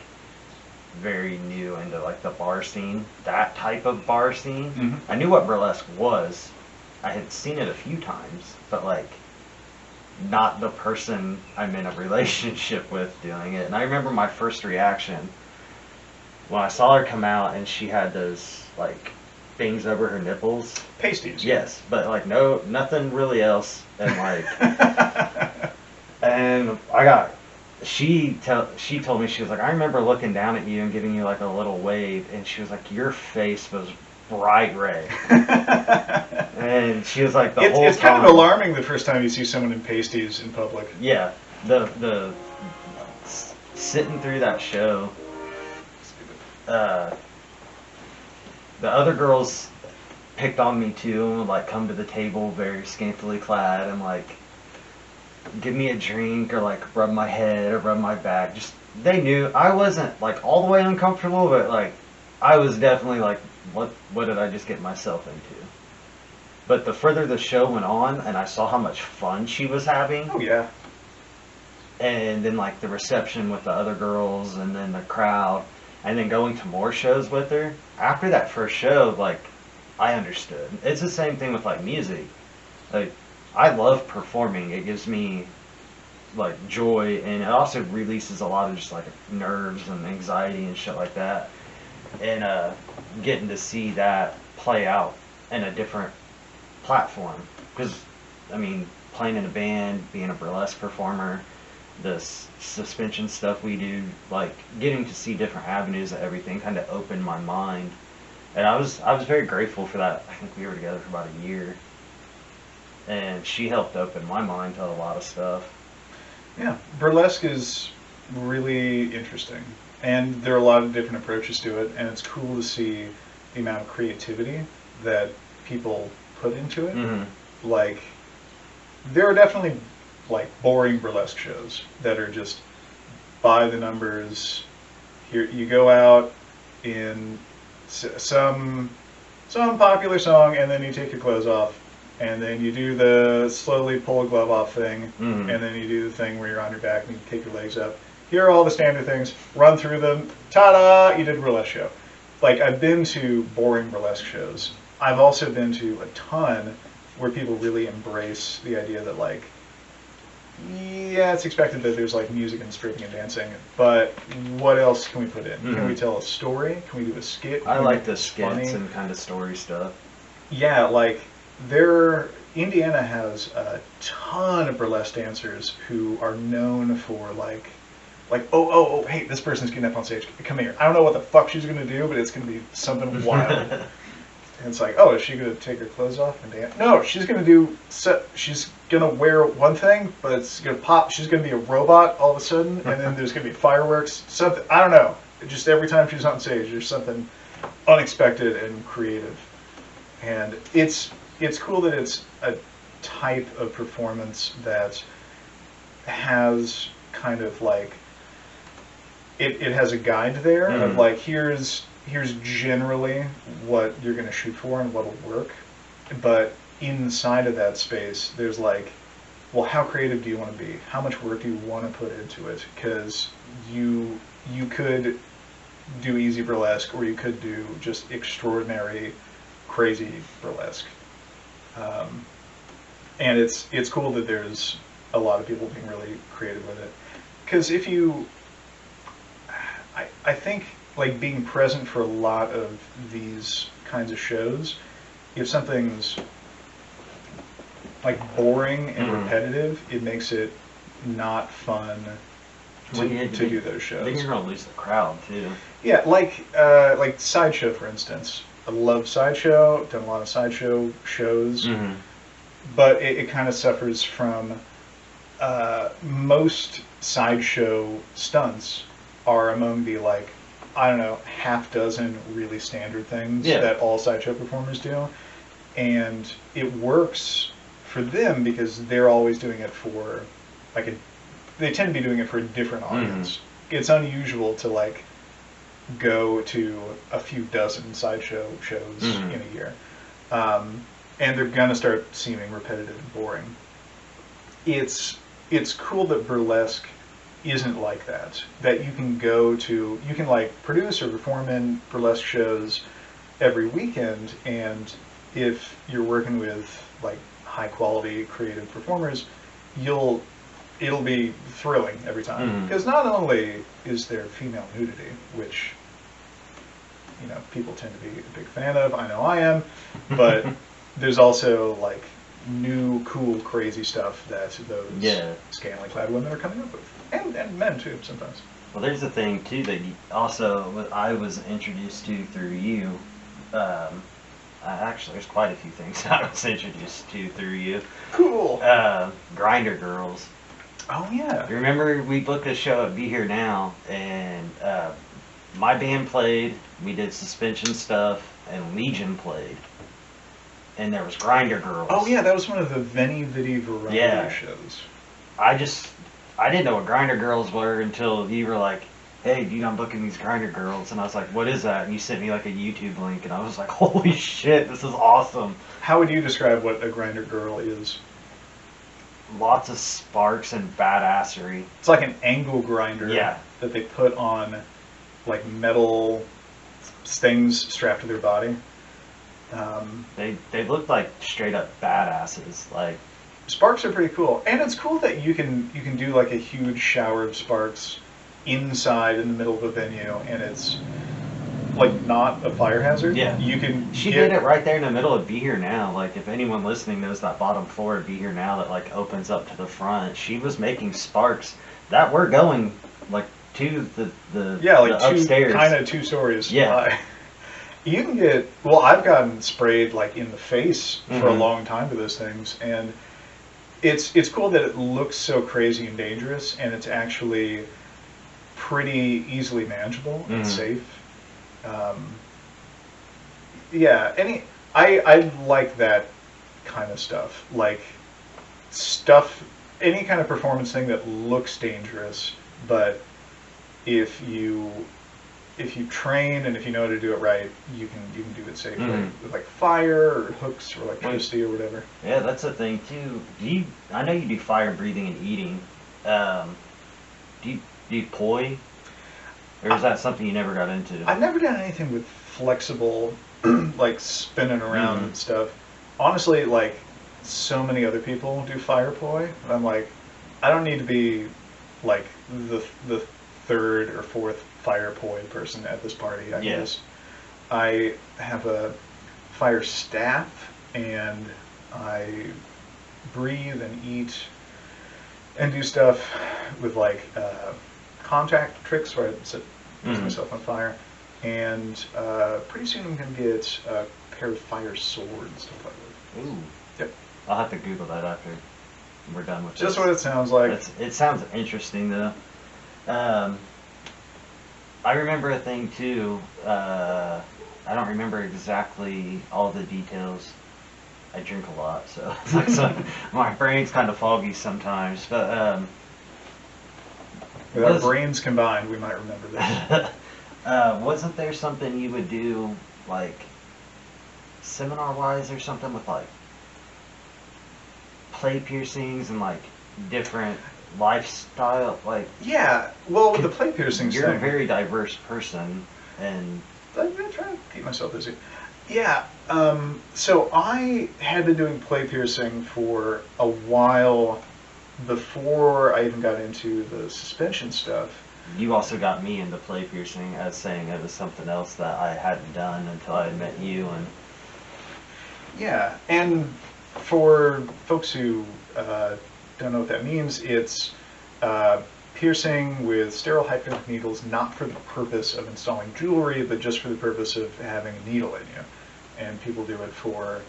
very new into like the bar scene, that type of bar scene. I knew what burlesque was. I had seen it a few times, but like not the person I'm in a relationship with doing it. And I remember my first reaction when I saw her come out and she had those like things over her nipples. Pasties. Yes, but like nothing really else, and like, and she told me, she was like, I remember looking down at you and giving you like a little wave, and she was like, your face was bright red. And she was like, the whole time. It's kind of alarming the first time you see someone in pasties in public. Yeah, the sitting through that show, the other girls picked on me too, and would like come to the table very scantily clad and like give me a drink or like rub my head or rub my back. Just, they knew I wasn't like all the way uncomfortable, but like I was definitely like, what did I just get myself into? But the further the show went on and I saw how much fun she was having. Oh yeah. And then like the reception with the other girls and then the crowd, and then going to more shows with her. After that first show, like, I understood. It's the same thing with like music. Like, I love performing. It gives me like joy, and it also releases a lot of just like nerves and anxiety and shit like that. And getting to see that play out in a different platform, because I mean, playing in a band, being a burlesque performer, the suspension stuff we do, like getting to see different avenues of everything kind of opened my mind. And I was very grateful for that. I think we were together for about a year, and she helped open my mind to a lot of stuff. Yeah, burlesque is really interesting, and there are a lot of different approaches to it, and it's cool to see the amount of creativity that people put into it. Mm-hmm. Like, there are definitely like boring burlesque shows that are just by the numbers. Here you go out in some popular song, and then you take your clothes off, and then you do the slowly pull a glove off thing, Mm-hmm. and then you do the thing where you're on your back and you kick your legs up. Here are all the standard things. Run through them. Ta-da! You did a burlesque show. Like, I've been to boring burlesque shows. I've also been to a ton where people really embrace the idea that, like, yeah, it's expected that there's like music and stripping and dancing, but what else can we put in? Mm-hmm. Can we tell a story? Can we do a skit? I like the skits and kind of story stuff. Yeah, like Indiana has a ton of burlesque dancers who are known for like oh, hey, this person's getting up on stage. Come here. I don't know what the fuck she's gonna do, but it's gonna be something wild. And it's like, oh, is she going to take her clothes off and dance? No, she's going to she's going to wear one thing, but it's going to pop. She's going to be a robot all of a sudden, and then there's going to be fireworks. Something, I don't know. Just every time she's on stage, there's something unexpected and creative. And it's cool that it's a type of performance that has kind of like, it has a guide there of like, here's generally what you're going to shoot for and what'll work, but inside of that space there's like, well, how creative do you want to be? How much work do you want to put into it? Because you could do easy burlesque, or you could do just extraordinary, crazy burlesque. And it's cool that there's a lot of people being really creative with it. Because if you, I think, like, being present for a lot of these kinds of shows, if something's like boring and repetitive, it makes it not fun to do those shows. I think you're gonna lose the crowd too. Yeah, like Sideshow, for instance. I love Sideshow. Done a lot of Sideshow shows, but it kind of suffers from most Sideshow stunts are among the, like, I don't know, half dozen really standard things that all Sideshow performers do. And it works for them because they're always doing it for, like, they tend to be doing it for a different audience. It's unusual to, like, go to a few dozen Sideshow shows in a year. And they're going to start seeming repetitive and boring. It's cool that burlesque isn't like that. That you can you can like produce or perform in burlesque shows every weekend, and if you're working with like high quality creative performers, it'll be thrilling every time. Because not only is there female nudity, which people tend to be a big fan of. I know I am, but there's also like new, cool, crazy stuff that those scantily clad women are coming up with, and men too sometimes. Well, there's a thing too that I was introduced to through you. Actually, there's quite a few things I was introduced to through you. Cool. Grinder Girls. Oh yeah. You remember we booked a show at Be Here Now, and my band played. We did suspension stuff, and Legion played. And there was Grinder Girls. Oh yeah, that was one of the Veni Vidi variety shows. I didn't know what Grinder Girls were until you were like, "Hey, dude, I'm booking these Grinder Girls," and I was like, "What is that?" And you sent me like a YouTube link, and I was like, "Holy shit, this is awesome!" How would you describe what a Grinder Girl is? Lots of sparks and badassery. It's like an angle grinder. Yeah. That they put on like metal things strapped to their body. They look like straight up badasses. Like, sparks are pretty cool, and it's cool that you can do like a huge shower of sparks inside in the middle of a venue, and it's like not a fire hazard. Yeah, you can. She did it right there in the middle of Be Here Now. Like, if anyone listening knows that bottom floor of Be Here Now that like opens up to the front, she was making sparks that were going like to the upstairs, kind of 2 stories. Yeah. High. You can get, well, I've gotten sprayed like in the face for a long time with those things, and it's cool that it looks so crazy and dangerous, and it's actually pretty easily manageable and safe. Yeah, I like that kind of stuff, like any kind of performance thing that looks dangerous, but if you train and if you know how to do it right, you can do it safely with like fire or hooks or electricity or whatever. Yeah, that's the thing too. I know you do fire breathing and eating. Do you poi, or is that something you never got into? I've never done anything with flexible, like spinning around and stuff. Honestly, like so many other people do fire poi, and I'm like, I don't need to be like the third or fourth fire poi person at this party. I guess I have a fire staff, and I breathe and eat and do stuff with like contact tricks where I set myself on fire, and pretty soon I'm going to get a pair of fire swords to play with. Ooh. Yep. I'll have to Google that after we're done with Just this. what it sounds like. It sounds interesting though. I remember a thing too. I don't remember exactly all the details. I drink a lot, so it's like my brain's kind of foggy sometimes. But with our brains combined, we might remember this. Wasn't there something you would do, like seminar-wise or something, with like play piercings and like different lifestyle, like? Yeah, well, with the play piercings you're thing, a very diverse person, and I'm trying to keep myself busy. Yeah, so I had been doing play piercing for a while before I even got into the suspension stuff. you also got me into play piercing as saying it was something else that I hadn't done until I had met you. And yeah, and for folks who don't know what that means, it's piercing with sterile hypodermic needles, not for the purpose of installing jewelry, but just for the purpose of having a needle in you. And people do it for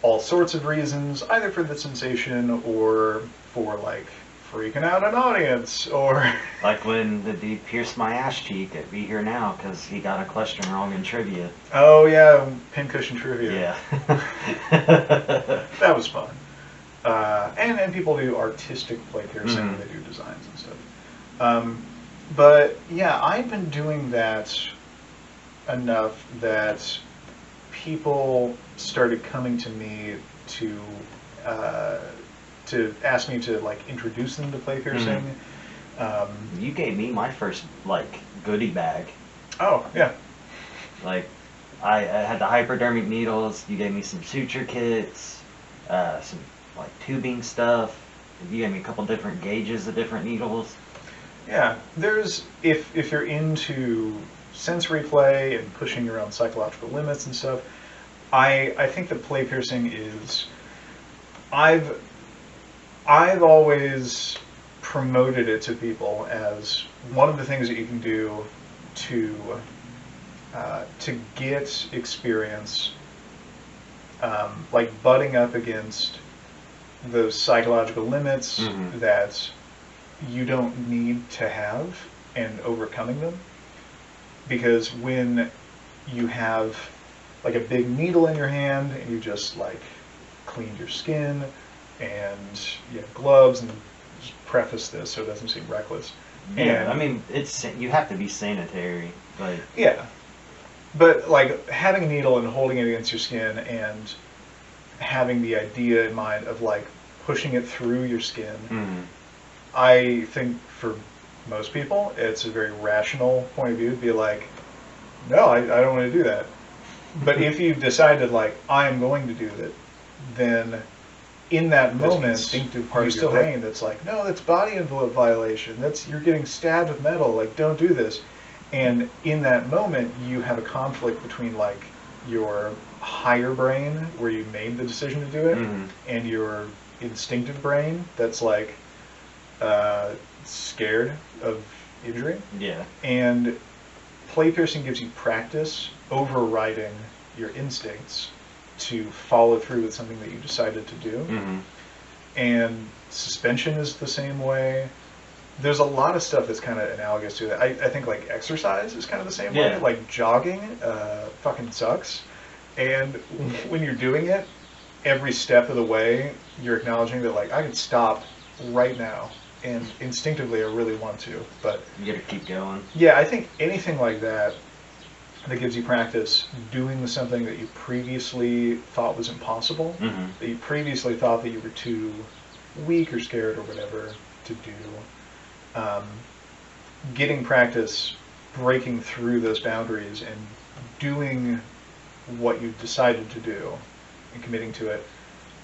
all sorts of reasons, either for the sensation or for like freaking out an audience, or like when the dude pierced my ass cheek at Be Here Now because he got a question wrong in trivia. Oh yeah, pincushion trivia. Yeah. That was fun. And people do artistic play piercing, they do designs and stuff. But yeah, I've been doing that enough that people started coming to me to ask me to like introduce them to play piercing. You gave me my first like goodie bag. Oh yeah. Like I had the hypodermic needles. You gave me some suture kits, some like tubing stuff. You gave me a couple different gauges of different needles. Yeah, there's if you're into sensory play and pushing your own psychological limits and stuff. I think that play piercing is, I've always promoted it to people as one of the things that you can do to get experience, like butting up against those psychological limits that you don't need to have and overcoming them. Because when you have like a big needle in your hand and you just like cleaned your skin and you have gloves, and just preface this so it doesn't seem reckless. Yeah, And, I mean, you have to be sanitary, but yeah, but like having a needle and holding it against your skin and having the idea in mind of like pushing it through your skin, I think for most people it's a very rational point of view to be like, no, I don't want to do that. But if you've decided like I am going to do that, then in that There's an moment instinctive part you of your still brain brain that's like, no, that's body envelope violation. That's, you're getting stabbed with metal. Like, don't do this. And in that moment, you have a conflict between like your higher brain, where you made the decision to do it, and your instinctive brain that's like scared of injury. yeah. And play piercing gives you practice overriding your instincts to follow through with something that you decided to do. And suspension is the same way. There's a lot of stuff that's kind of analogous to that. I think like exercise is kind of the same way. Yeah. Like jogging fucking sucks. And when you're doing it, every step of the way, you're acknowledging that like I could stop right now. And instinctively I really want to. But You gotta keep going. yeah, I think anything like that that gives you practice doing something that you previously thought was impossible, that you previously thought that you were too weak or scared or whatever to do. Getting practice breaking through those boundaries and doing what you've decided to do and committing to it,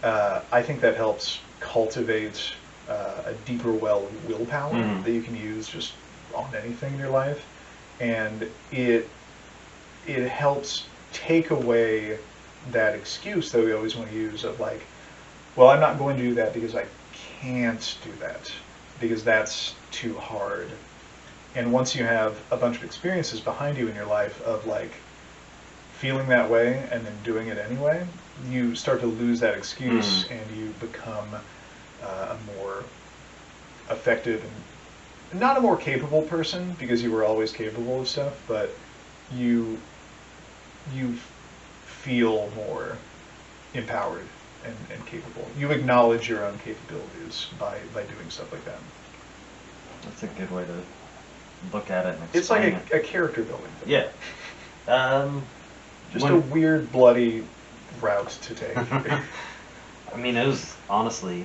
I think that helps cultivate a deeper well of willpower that you can use just on anything in your life. And it helps take away that excuse that we always want to use of like, well, I'm not going to do that because I can't do that, because that's too hard. And once you have a bunch of experiences behind you in your life of like feeling that way and then doing it anyway, you start to lose that excuse and you become a more effective and not a more capable person, because you were always capable of stuff, but you feel more empowered and capable. You acknowledge your own capabilities by doing stuff like that. That's a good way to look at it and It's like explain it. a character building thing. Yeah. Just a weird, bloody route to take. I mean, it was honestly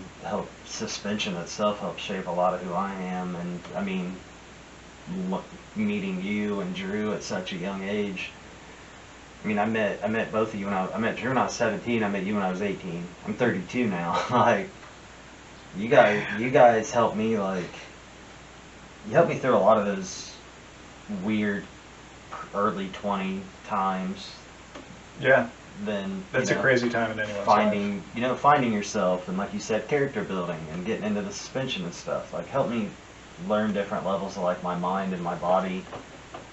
suspension itself helped shape a lot of who I am, and I mean, meeting you and Drew at such a young age. I mean, I met both of you when I met Drew when I was 17. I met you when I was 18. I'm 32 now. Like, you guys helped me, like, you helped me through a lot of those weird early 20 times. Yeah, Then that's a crazy time in anyone's life. finding yourself, and like you said, character building and getting into the suspension and stuff. Like, helped me learn different levels of like my mind and my body.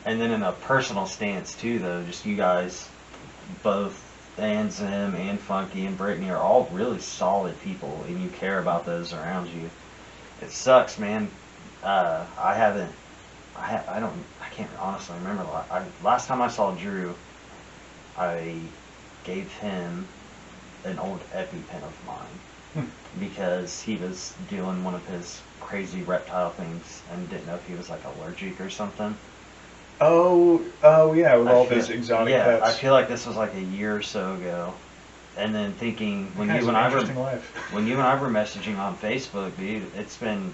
And then in a personal stance too, though, just you guys, both and Zim and Funky and Brittany are all really solid people, and you care about those around you. It sucks, man. I can't honestly remember. Last time I saw Drew, I gave him an old EpiPen of mine because he was doing one of his crazy reptile things and didn't know if he was like allergic or something. Oh yeah, with all those exotic pets. I feel like this was like a year or so ago. And then thinking, when you and I were messaging on Facebook, dude, it's been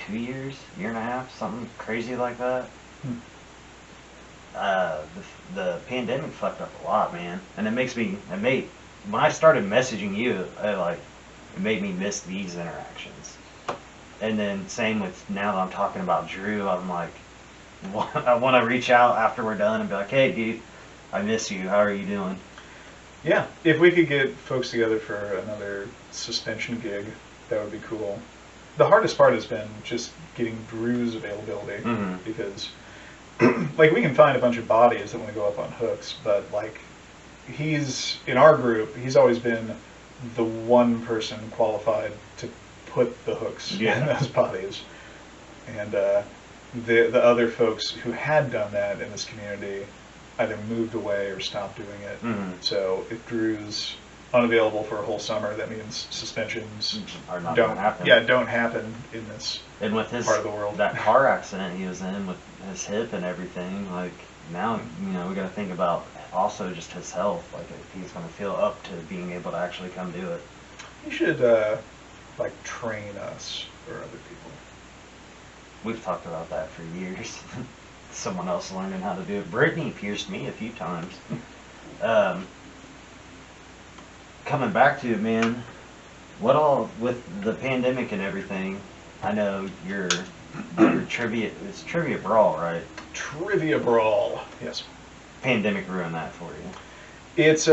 2 years, year and a half, something crazy like that. The pandemic fucked up a lot, man. And when I started messaging you, it made me miss these interactions. And then same with now that I'm talking about Drew, I'm like, I want to reach out after we're done and be like, hey, dude, I miss you. How are you doing? Yeah, if we could get folks together for another suspension gig, that would be cool. The hardest part has been just getting Drew's availability Mm-hmm. because, like, we can find a bunch of bodies that want to go up on hooks, but like, he's in our group. He's always been the one person qualified to put the hooks in those bodies, and the other folks who had done that in this community either moved away or stopped doing it. Mm-hmm. So if Drew's unavailable for a whole summer, that means suspensions Are not don't gonna happen. don't happen in this And with his part of the world. that car accident he was in with his hip and everything, like now we got to think about also just his health. Like if he's going to feel up to being able to actually come do it. You should like train us or other people. We've talked about that for years. Someone else learning how to do it. Brittany pierced me a few times. Coming back to it, man. What all with the pandemic and everything? I know your trivia. It's Trivia Brawl, right? Trivia Brawl. Yes. Pandemic ruined that for you. It's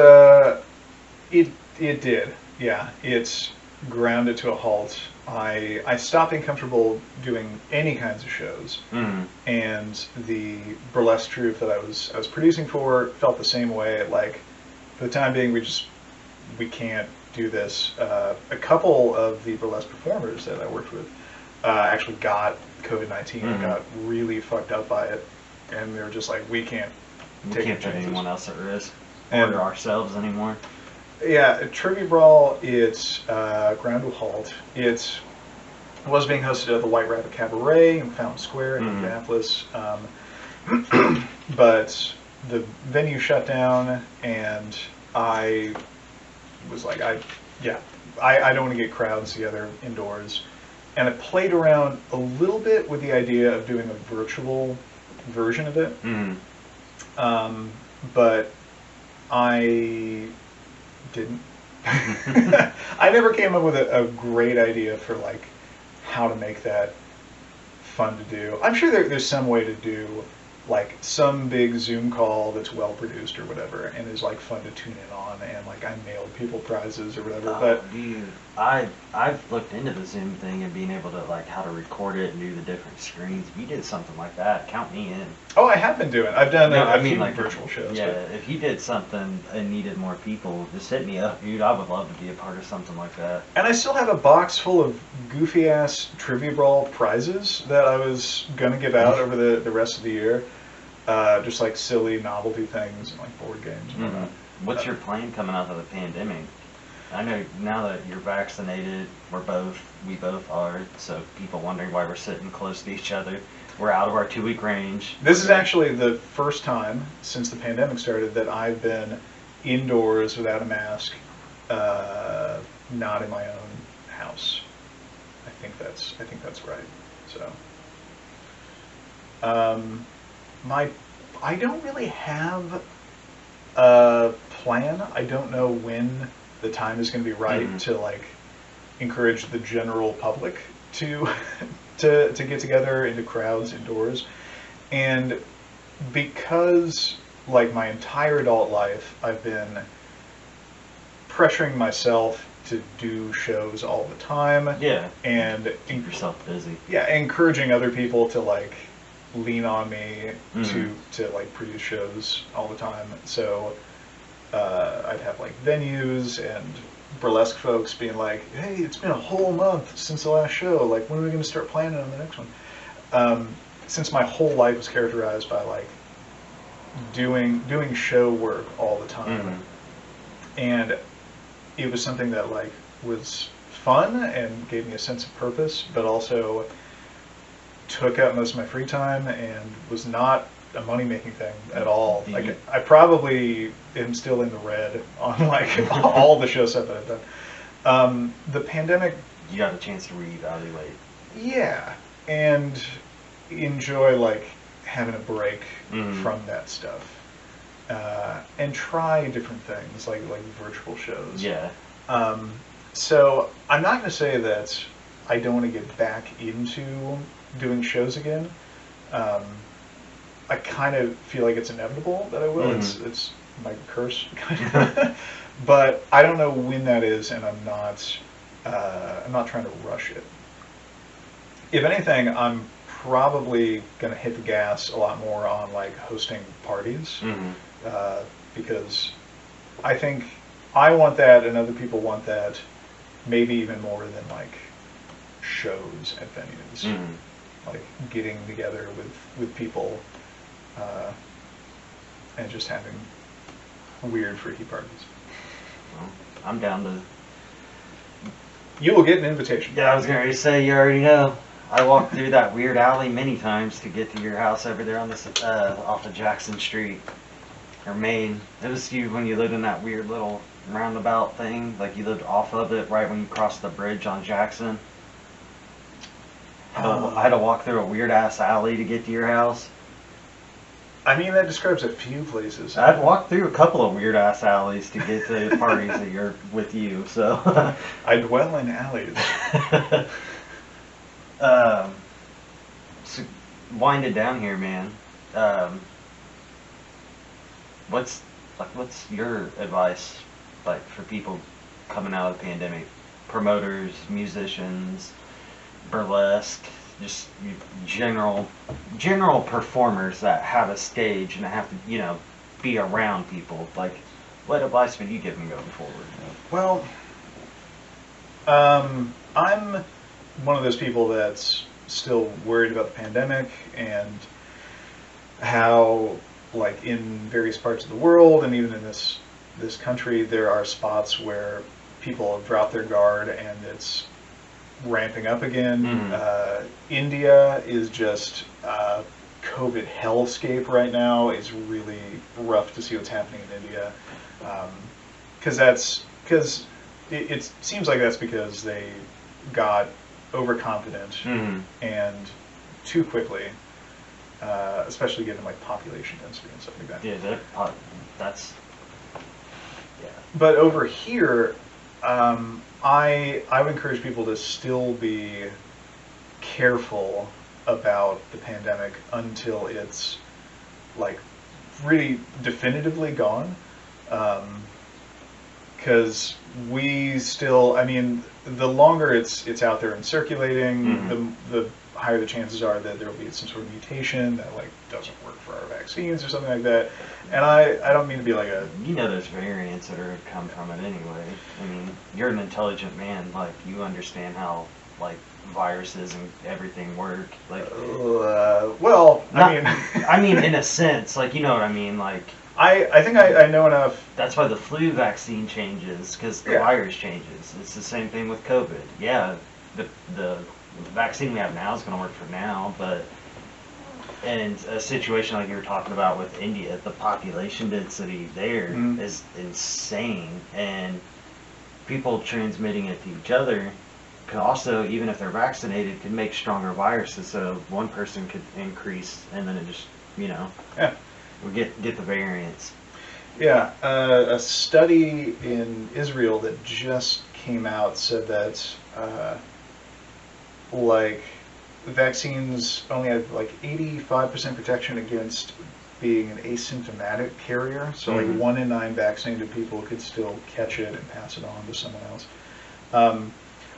it did. Yeah. It's ground it to a halt. I stopped being comfortable doing any kinds of shows, Mm-hmm. and the burlesque troupe that I was producing for felt the same way. Like, for the time being, we can't do this. A couple of the burlesque performers that I worked with actually got COVID-19 and Mhm. got really fucked up by it, and they were just like, we can't We take can't any put chances. anyone else at risk And- or ourselves anymore. Yeah, Trivia Brawl, it's ground to a halt. It was being hosted at the White Rabbit Cabaret in Fountain Square in Mhm. Indianapolis, but the venue shut down, and I was like, I don't want to get crowds together indoors. And I played around a little bit with the idea of doing a virtual version of it, Mm-hmm. but I didn't. I never came up with a great idea for like how to make that fun to do. I'm sure there's some way to do like some big Zoom call that's well produced or whatever, and is like fun to tune in on, and like I mailed people prizes or whatever. But Dude, I've looked into the Zoom thing and being able to like how to record it and do the different screens. If you did something like that, count me in. oh, I have been doing. I've done No, a I mean few like virtual shows. Yeah, but- if you did something and needed more people, just hit me up, dude. I would love to be a part of something like that. And I still have a box full of goofy ass Trivia Brawl prizes that I was gonna give out over the rest of the year. Just like silly novelty things and like board games and whatnot. What's your plan coming out of the pandemic? I know now that you're vaccinated, we both are, so people wondering why we're sitting close to each other. We're out of our 2-week range. This is actually the first time since the pandemic started that I've been indoors without a mask, not in my own house. I think that's right. So, I don't really have a plan. I don't know when the time is going to be right Mhm. to like encourage the general public to to get together into crowds indoors. And because like my entire adult life I've been pressuring myself to do shows all the time, Yeah. and Keep yourself busy. yeah, encouraging other people to like lean on me Mhm. to like produce shows all the time. So I'd have like venues and burlesque folks being like, "Hey, it's been a whole month since the last show. Like, when are we going to start planning on the next one?" Since my whole life was characterized by like doing show work all the time, Mhm. and it was something that like was fun and gave me a sense of purpose, but also took up most of my free time and was not a money-making thing at all. Do Like, you- I probably am still in the red on like all the show stuff that I've done. The pandemic, You got a chance to reevaluate. yeah, and enjoy like having a break Mhm. from that stuff, and try different things like virtual shows. Yeah. So I'm not going to say that I don't want to get back into doing shows again. I kind of feel like it's inevitable that I will. Mhm. It's my curse, kind of. But I don't know when that is, and I'm not trying to rush it. If anything, I'm probably going to hit the gas a lot more on like hosting parties, Mhm. because I think I want that, and other people want that, maybe even more than like shows at venues. Mhm. Like getting together with people, uh, and just having weird freaky parties. Well, I'm down to. You will get an invitation. Yeah, I was going to say, you already know. I walked through that weird alley many times to get to your house over there on this off of Jackson Street or Main. It was you when you lived in that weird little roundabout thing, like you lived off of it right when you crossed the bridge on Jackson. I had to walk through a weird ass alley to get to your house. I mean, that describes a few places. I've walked through a couple of weird ass alleys to get to parties that you're with you, so. I dwell in alleys. So wind it down here, man. What's your advice like for people coming out of the pandemic? Promoters, musicians, burlesque, just general performers that have a stage and have to, be around people. Like, what advice would you give them going forward? Well, I'm one of those people that's still worried about the pandemic and how, like, in various parts of the world and even in this country, there are spots where people have dropped their guard and it's ramping up again. Mhm. India is just COVID hellscape right now. It's really rough to see what's happening in India, because it seems like that's because they got overconfident Mhm. and too quickly, especially given like population density and stuff like that. Yeah, that's yeah. But over here, I would encourage people to still be careful about the pandemic until it's like really definitively gone. Because we still, I mean, the longer it's out there and circulating, Mhm. the higher the chances are that there will be some sort of mutation that like doesn't work for our vaccines or something like that. And I don't mean to be like a There's variants that are come from it anyway. I mean, you're an intelligent man. Like, you understand how like viruses and everything work. Like, well, not, I mean, I mean, in a sense, like, you know what I mean. Like, I think I know enough. that's why the flu vaccine changes, because the Yeah. virus changes. It's the same thing with COVID. Yeah, the vaccine we have now is going to work for now, but in a situation like you were talking about with India, the population density there Mhm. is insane, and people transmitting it to each other can also, even if they're vaccinated, can make stronger viruses. So one person could increase, and then it just, Yeah. we get the variants. Yeah, a study in Israel that just came out said that like vaccines only have like 85% protection against being an asymptomatic carrier. So like Mhm. 1 in 9 vaccinated people could still catch it and pass it on to someone else.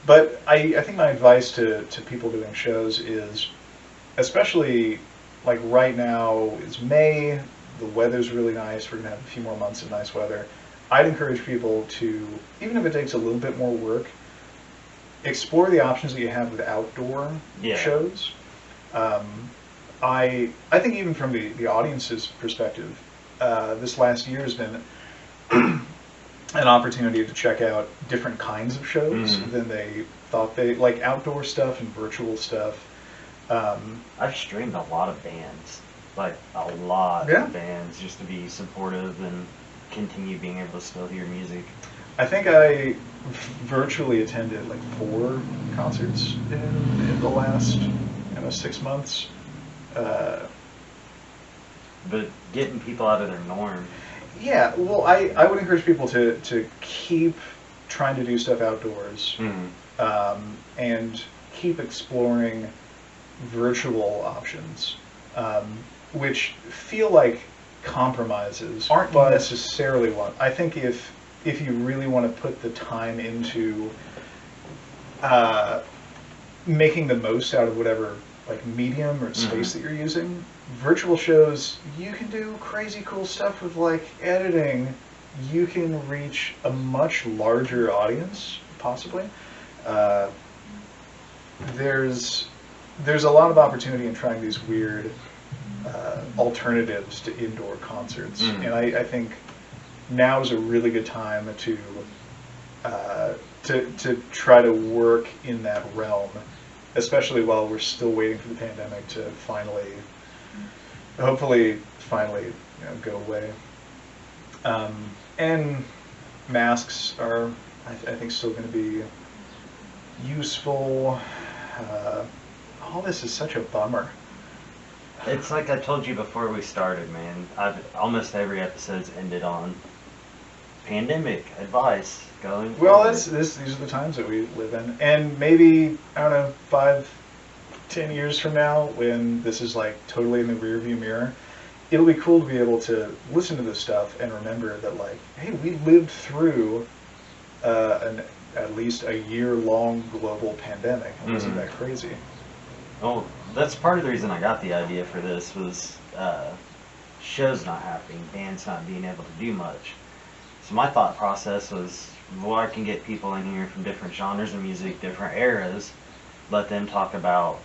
But I think my advice to people doing shows is, especially like right now is May, the weather's really nice, we're going to have a few more months of nice weather. I'd encourage people to, even if it takes a little bit more work, explore the options that you have with outdoor Yeah. shows. I think even from the audience's perspective, this last year has been an opportunity to check out different kinds of shows Mhm. than they thought they like outdoor stuff and virtual stuff. I've streamed a lot of bands, like a lot Yeah. of bands, just to be supportive and continue being able to still hear music. I think I virtually attended like 4 concerts in the last 6 months. But getting people out of their norm. Yeah, well, I would encourage people to keep trying to do stuff outdoors, and keep exploring virtual options. which feel like compromises aren't necessarily one. I think if you really want to put the time into making the most out of whatever like medium or space that you're using, virtual shows, you can do crazy cool stuff with like editing. You can reach a much larger audience, possibly. There's a lot of opportunity in trying these weird alternatives to indoor concerts, and I think now is a really good time to try to work in that realm, especially while we're still waiting for the pandemic to hopefully finally go away. And masks are, I think, still going to be useful. All this is such a bummer. It's like I told you before we started, man. Almost every episode's ended on pandemic advice. Going well, forward. these are the times that we live in, and maybe I don't know, 5-10 years from now, when this is like totally in the rearview mirror, it'll be cool to be able to listen to this stuff and remember that, like, hey, we lived through at least a year-long global pandemic. Wasn't that crazy? Well, that's part of the reason I got the idea for this was shows not happening, bands not being able to do much. So my thought process was, well, I can get people in here from different genres of music, different eras, let them talk about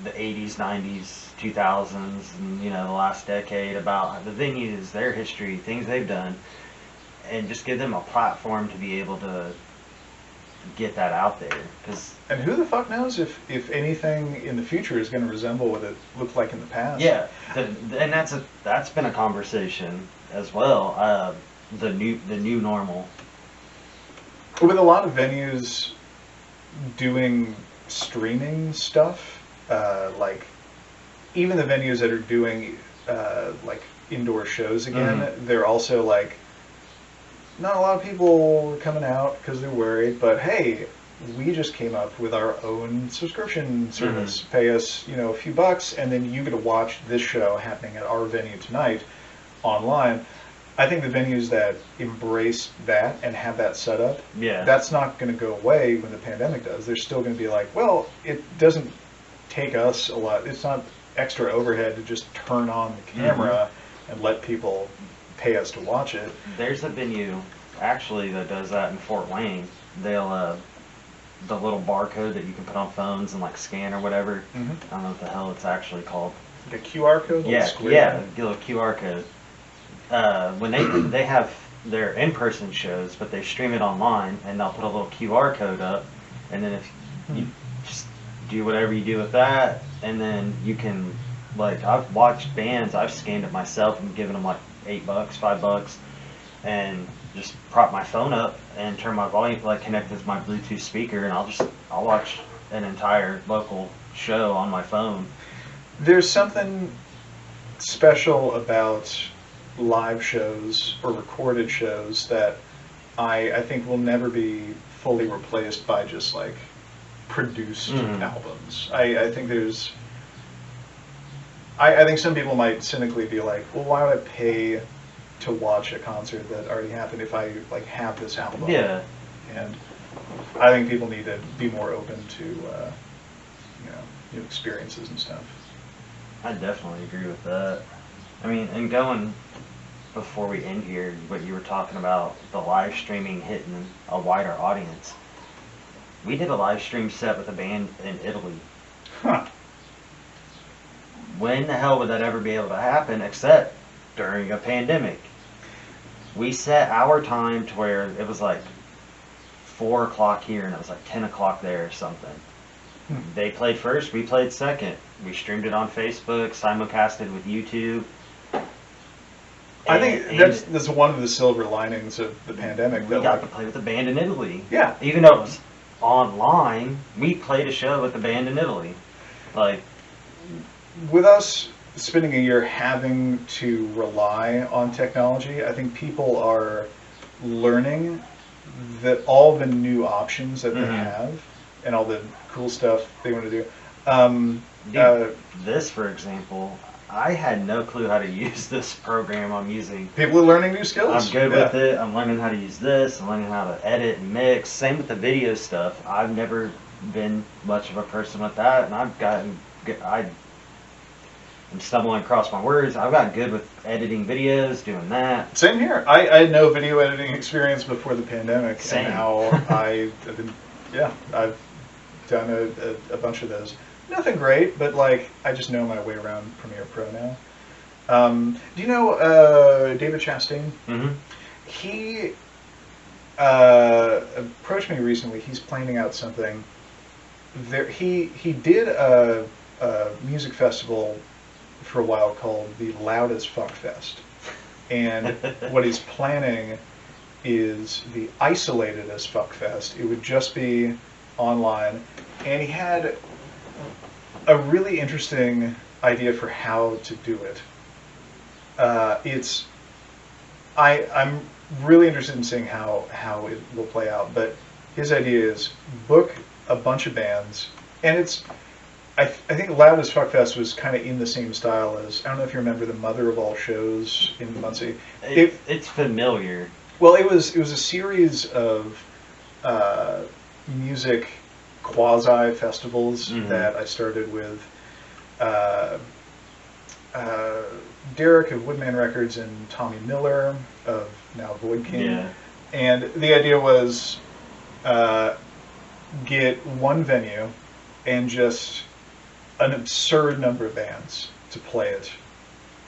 the 80s, 90s, 2000s, and the last decade, about the venues, their history, things they've done, and just give them a platform to be able to get that out there. And who the fuck knows if anything in the future is going to resemble what it looked like in the past? Yeah, and that's been a conversation as well. The new normal. With a lot of venues doing streaming stuff, like even the venues that are doing like indoor shows again, they're also like, not a lot of people are coming out because they're worried, but hey, we just came up with our own subscription service. Pay us, a few bucks, and then you get to watch this show happening at our venue tonight online. I think the venues that embrace that and have that set up, that's not going to go away when the pandemic does. They're still going to be like, well, it doesn't take us a lot. It's not extra overhead to just turn on the camera and let people pay us to watch it. There's a venue actually that does that in Fort Wayne. They'll the little barcode that you can put on phones and like scan or whatever. I don't know what the hell it's actually called. Like a QR code? Yeah, a little QR code. When they have their in-person shows, but they stream it online, and they'll put a little QR code up, and then if you just do whatever you do with that, and then you can, like, I've watched bands, I've scanned it myself and given them like $8, $5, and just prop my phone up and turn my volume, like connect it to my Bluetooth speaker, and I'll watch an entire local show on my phone. There's something special about live shows or recorded shows that I think will never be fully replaced by just like produced albums. I think there's I think some people might cynically be like, well, why would I pay to watch a concert that already happened if I like have this album? Yeah. And I think people need to be more open to new experiences and stuff. I definitely agree with that. I mean, and going before we end here, what you were talking about, the live streaming hitting a wider audience. We did a live stream set with a band in Italy. Huh. When the hell would that ever be able to happen except during a pandemic? We set our time to where it was like 4 o'clock here and it was like 10 o'clock there or something. They played first, we played second. We streamed it on Facebook, simulcasted with YouTube. I think that's one of the silver linings of the pandemic. We got to play with the band in Italy. Yeah. Even though it was online, we played a show with the band in Italy. Like, with us spending a year having to rely on technology, I think people are learning that all the new options that they have and all the cool stuff they want to do. Dude, this, for example, I had no clue how to use this program I'm using. People are learning new skills. I'm good with it. I'm learning how to use this. I'm learning how to edit and mix. Same with the video stuff. I've never been much of a person with that, and I'm stumbling across my words. I've gotten good with editing videos, doing that. Same here. I had no video editing experience before the pandemic, Same. and now I've done a bunch of those. Nothing great, but like I just know my way around Premiere Pro now. Do you know David Chastain? Mm-hmm. He approached me recently. He's planning out something. He did a music festival for a while called the Loud as Fuck Fest, and what he's planning is the Isolated as Fuck Fest. It would just be online, and he had a really interesting idea for how to do it. I'm really interested in seeing how it will play out, but his idea is book a bunch of bands, and I think Loud as Fuck Fest was kind of in the same style as, I don't know if you remember the Mother of All Shows in Muncie. It's familiar. Well, it was a series of music quasi festivals that I started with Derek of Woodman Records and Tommy Miller of now Void King. Yeah. And the idea was get one venue and just an absurd number of bands to play it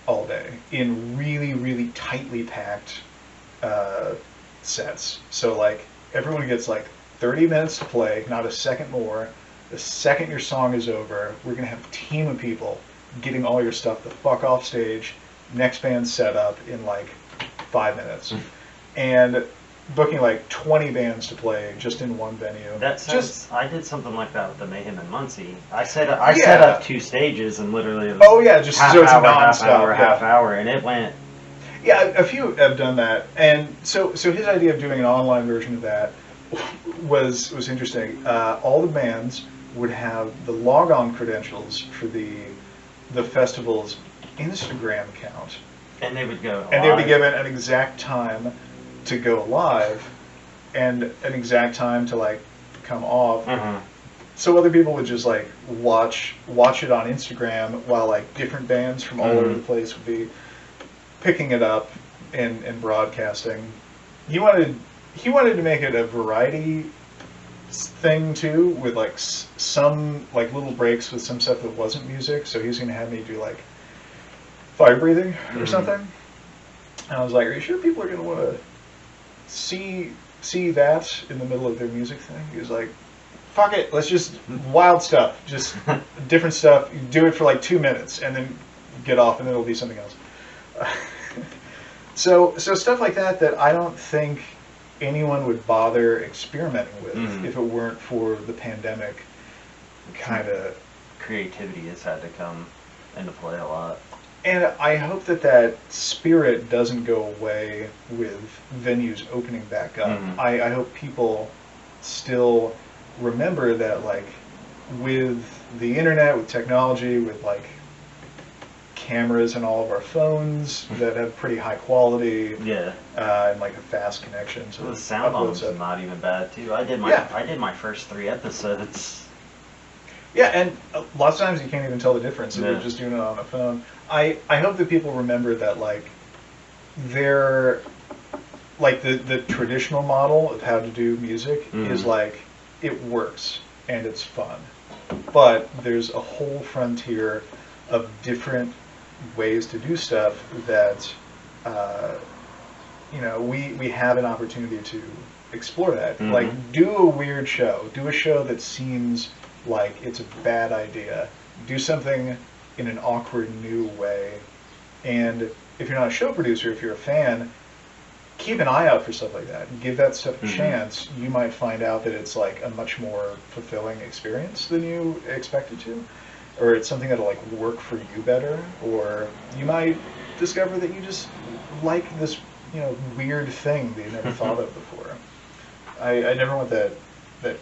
all day in really, really tightly packed sets. So like everyone gets like 30 minutes to play, not a second more. The second your song is over, we're going to have a team of people getting all your stuff the fuck off stage, next band set up in like 5 minutes. And booking like 20 bands to play just in one venue. I did something like that with the Mayhem in Muncie. I set up 2 stages and literally it was just half so it's hour, non-stop, half hour, and it went. Yeah, a few have done that, and so his idea of doing an online version of that was interesting. All the bands would have the log-on credentials for the festival's Instagram account, and they would go. And they would be given an exact time to go live, and an exact time to like come off. So other people would just like watch it on Instagram while like different bands from all over the place would be picking it up and broadcasting. He wanted to make it a variety thing too, with like some like little breaks with some stuff that wasn't music. So he's gonna have me do like fire breathing or something. And I was like, are you sure people are gonna want to see that in the middle of their music thing? He was like, fuck it, let's just wild stuff, just different stuff. You do it for like 2 minutes and then get off, and then it'll be something else. So stuff like that I don't think anyone would bother experimenting with if it weren't for the pandemic. Kind of creativity has had to come into play a lot. And I hope that spirit doesn't go away with venues opening back up. I hope people still remember that, like, with the internet, with technology, with like cameras in all of our phones that have pretty high quality, and like a fast connection. So the sound on them's not even bad too. I did my first 3 episodes. Yeah, and lots of times you can't even tell the difference if you're just doing it on a phone. I hope that people remember that, like, they're like the traditional model of how to do music is like, it works and it's fun, but there's a whole frontier of different ways to do stuff that we have an opportunity to explore that. Like, do a weird show, do a show that seems like it's a bad idea, do something in an awkward new way. And if you're not a show producer, if you're a fan, keep an eye out for stuff like that. Give that stuff a chance. You might find out that it's like a much more fulfilling experience than you expected to, or it's something that'll like work for you better, or you might discover that you just like this weird thing that you never thought of before. I never want that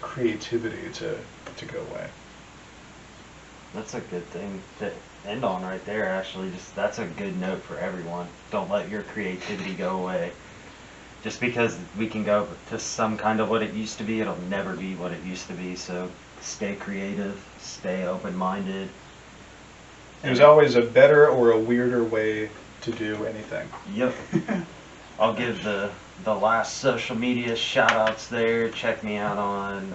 creativity to go away. That's a good thing to end on right there, actually. Just that's a good note for everyone. Don't let your creativity go away. Just because we can go to some kind of what it used to be, it'll never be what it used to be. So stay creative, stay open-minded. There's always a better or a weirder way to do anything. Yep. I'll give the last social media shout outs there. Check me out on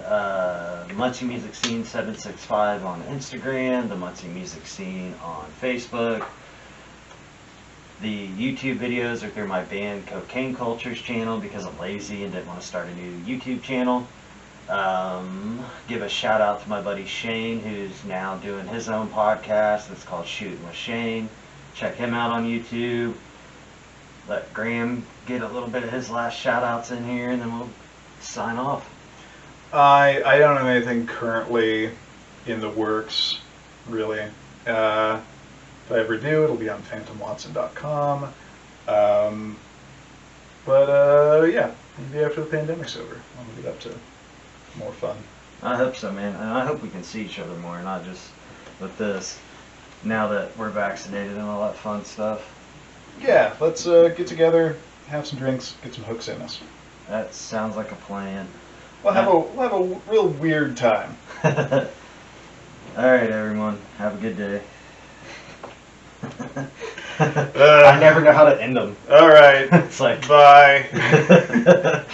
Muncie Music Scene 765 on Instagram, the Muncie Music Scene on Facebook. The YouTube videos are through my band Cocaine Cultures channel because I'm lazy and didn't want to start a new YouTube channel. Give a shout out to my buddy Shane, who's now doing his own podcast. It's called Shooting with Shane. Check him out on YouTube. Let Graham get a little bit of his last shout outs in here, and then we'll sign off. I don't have anything currently in the works, really. If I ever do, it'll be on phantomwatson.com. Yeah, maybe after the pandemic's over, I'll get up to more fun. I hope so, man. And I hope we can see each other more, not just with this, now that we're vaccinated and all that fun stuff. Yeah, let's get together, have some drinks, get some hooks in us. That sounds like a plan. We'll have a real weird time. Alright, everyone. Have a good day. I never know how to end them. All right. It's like, bye.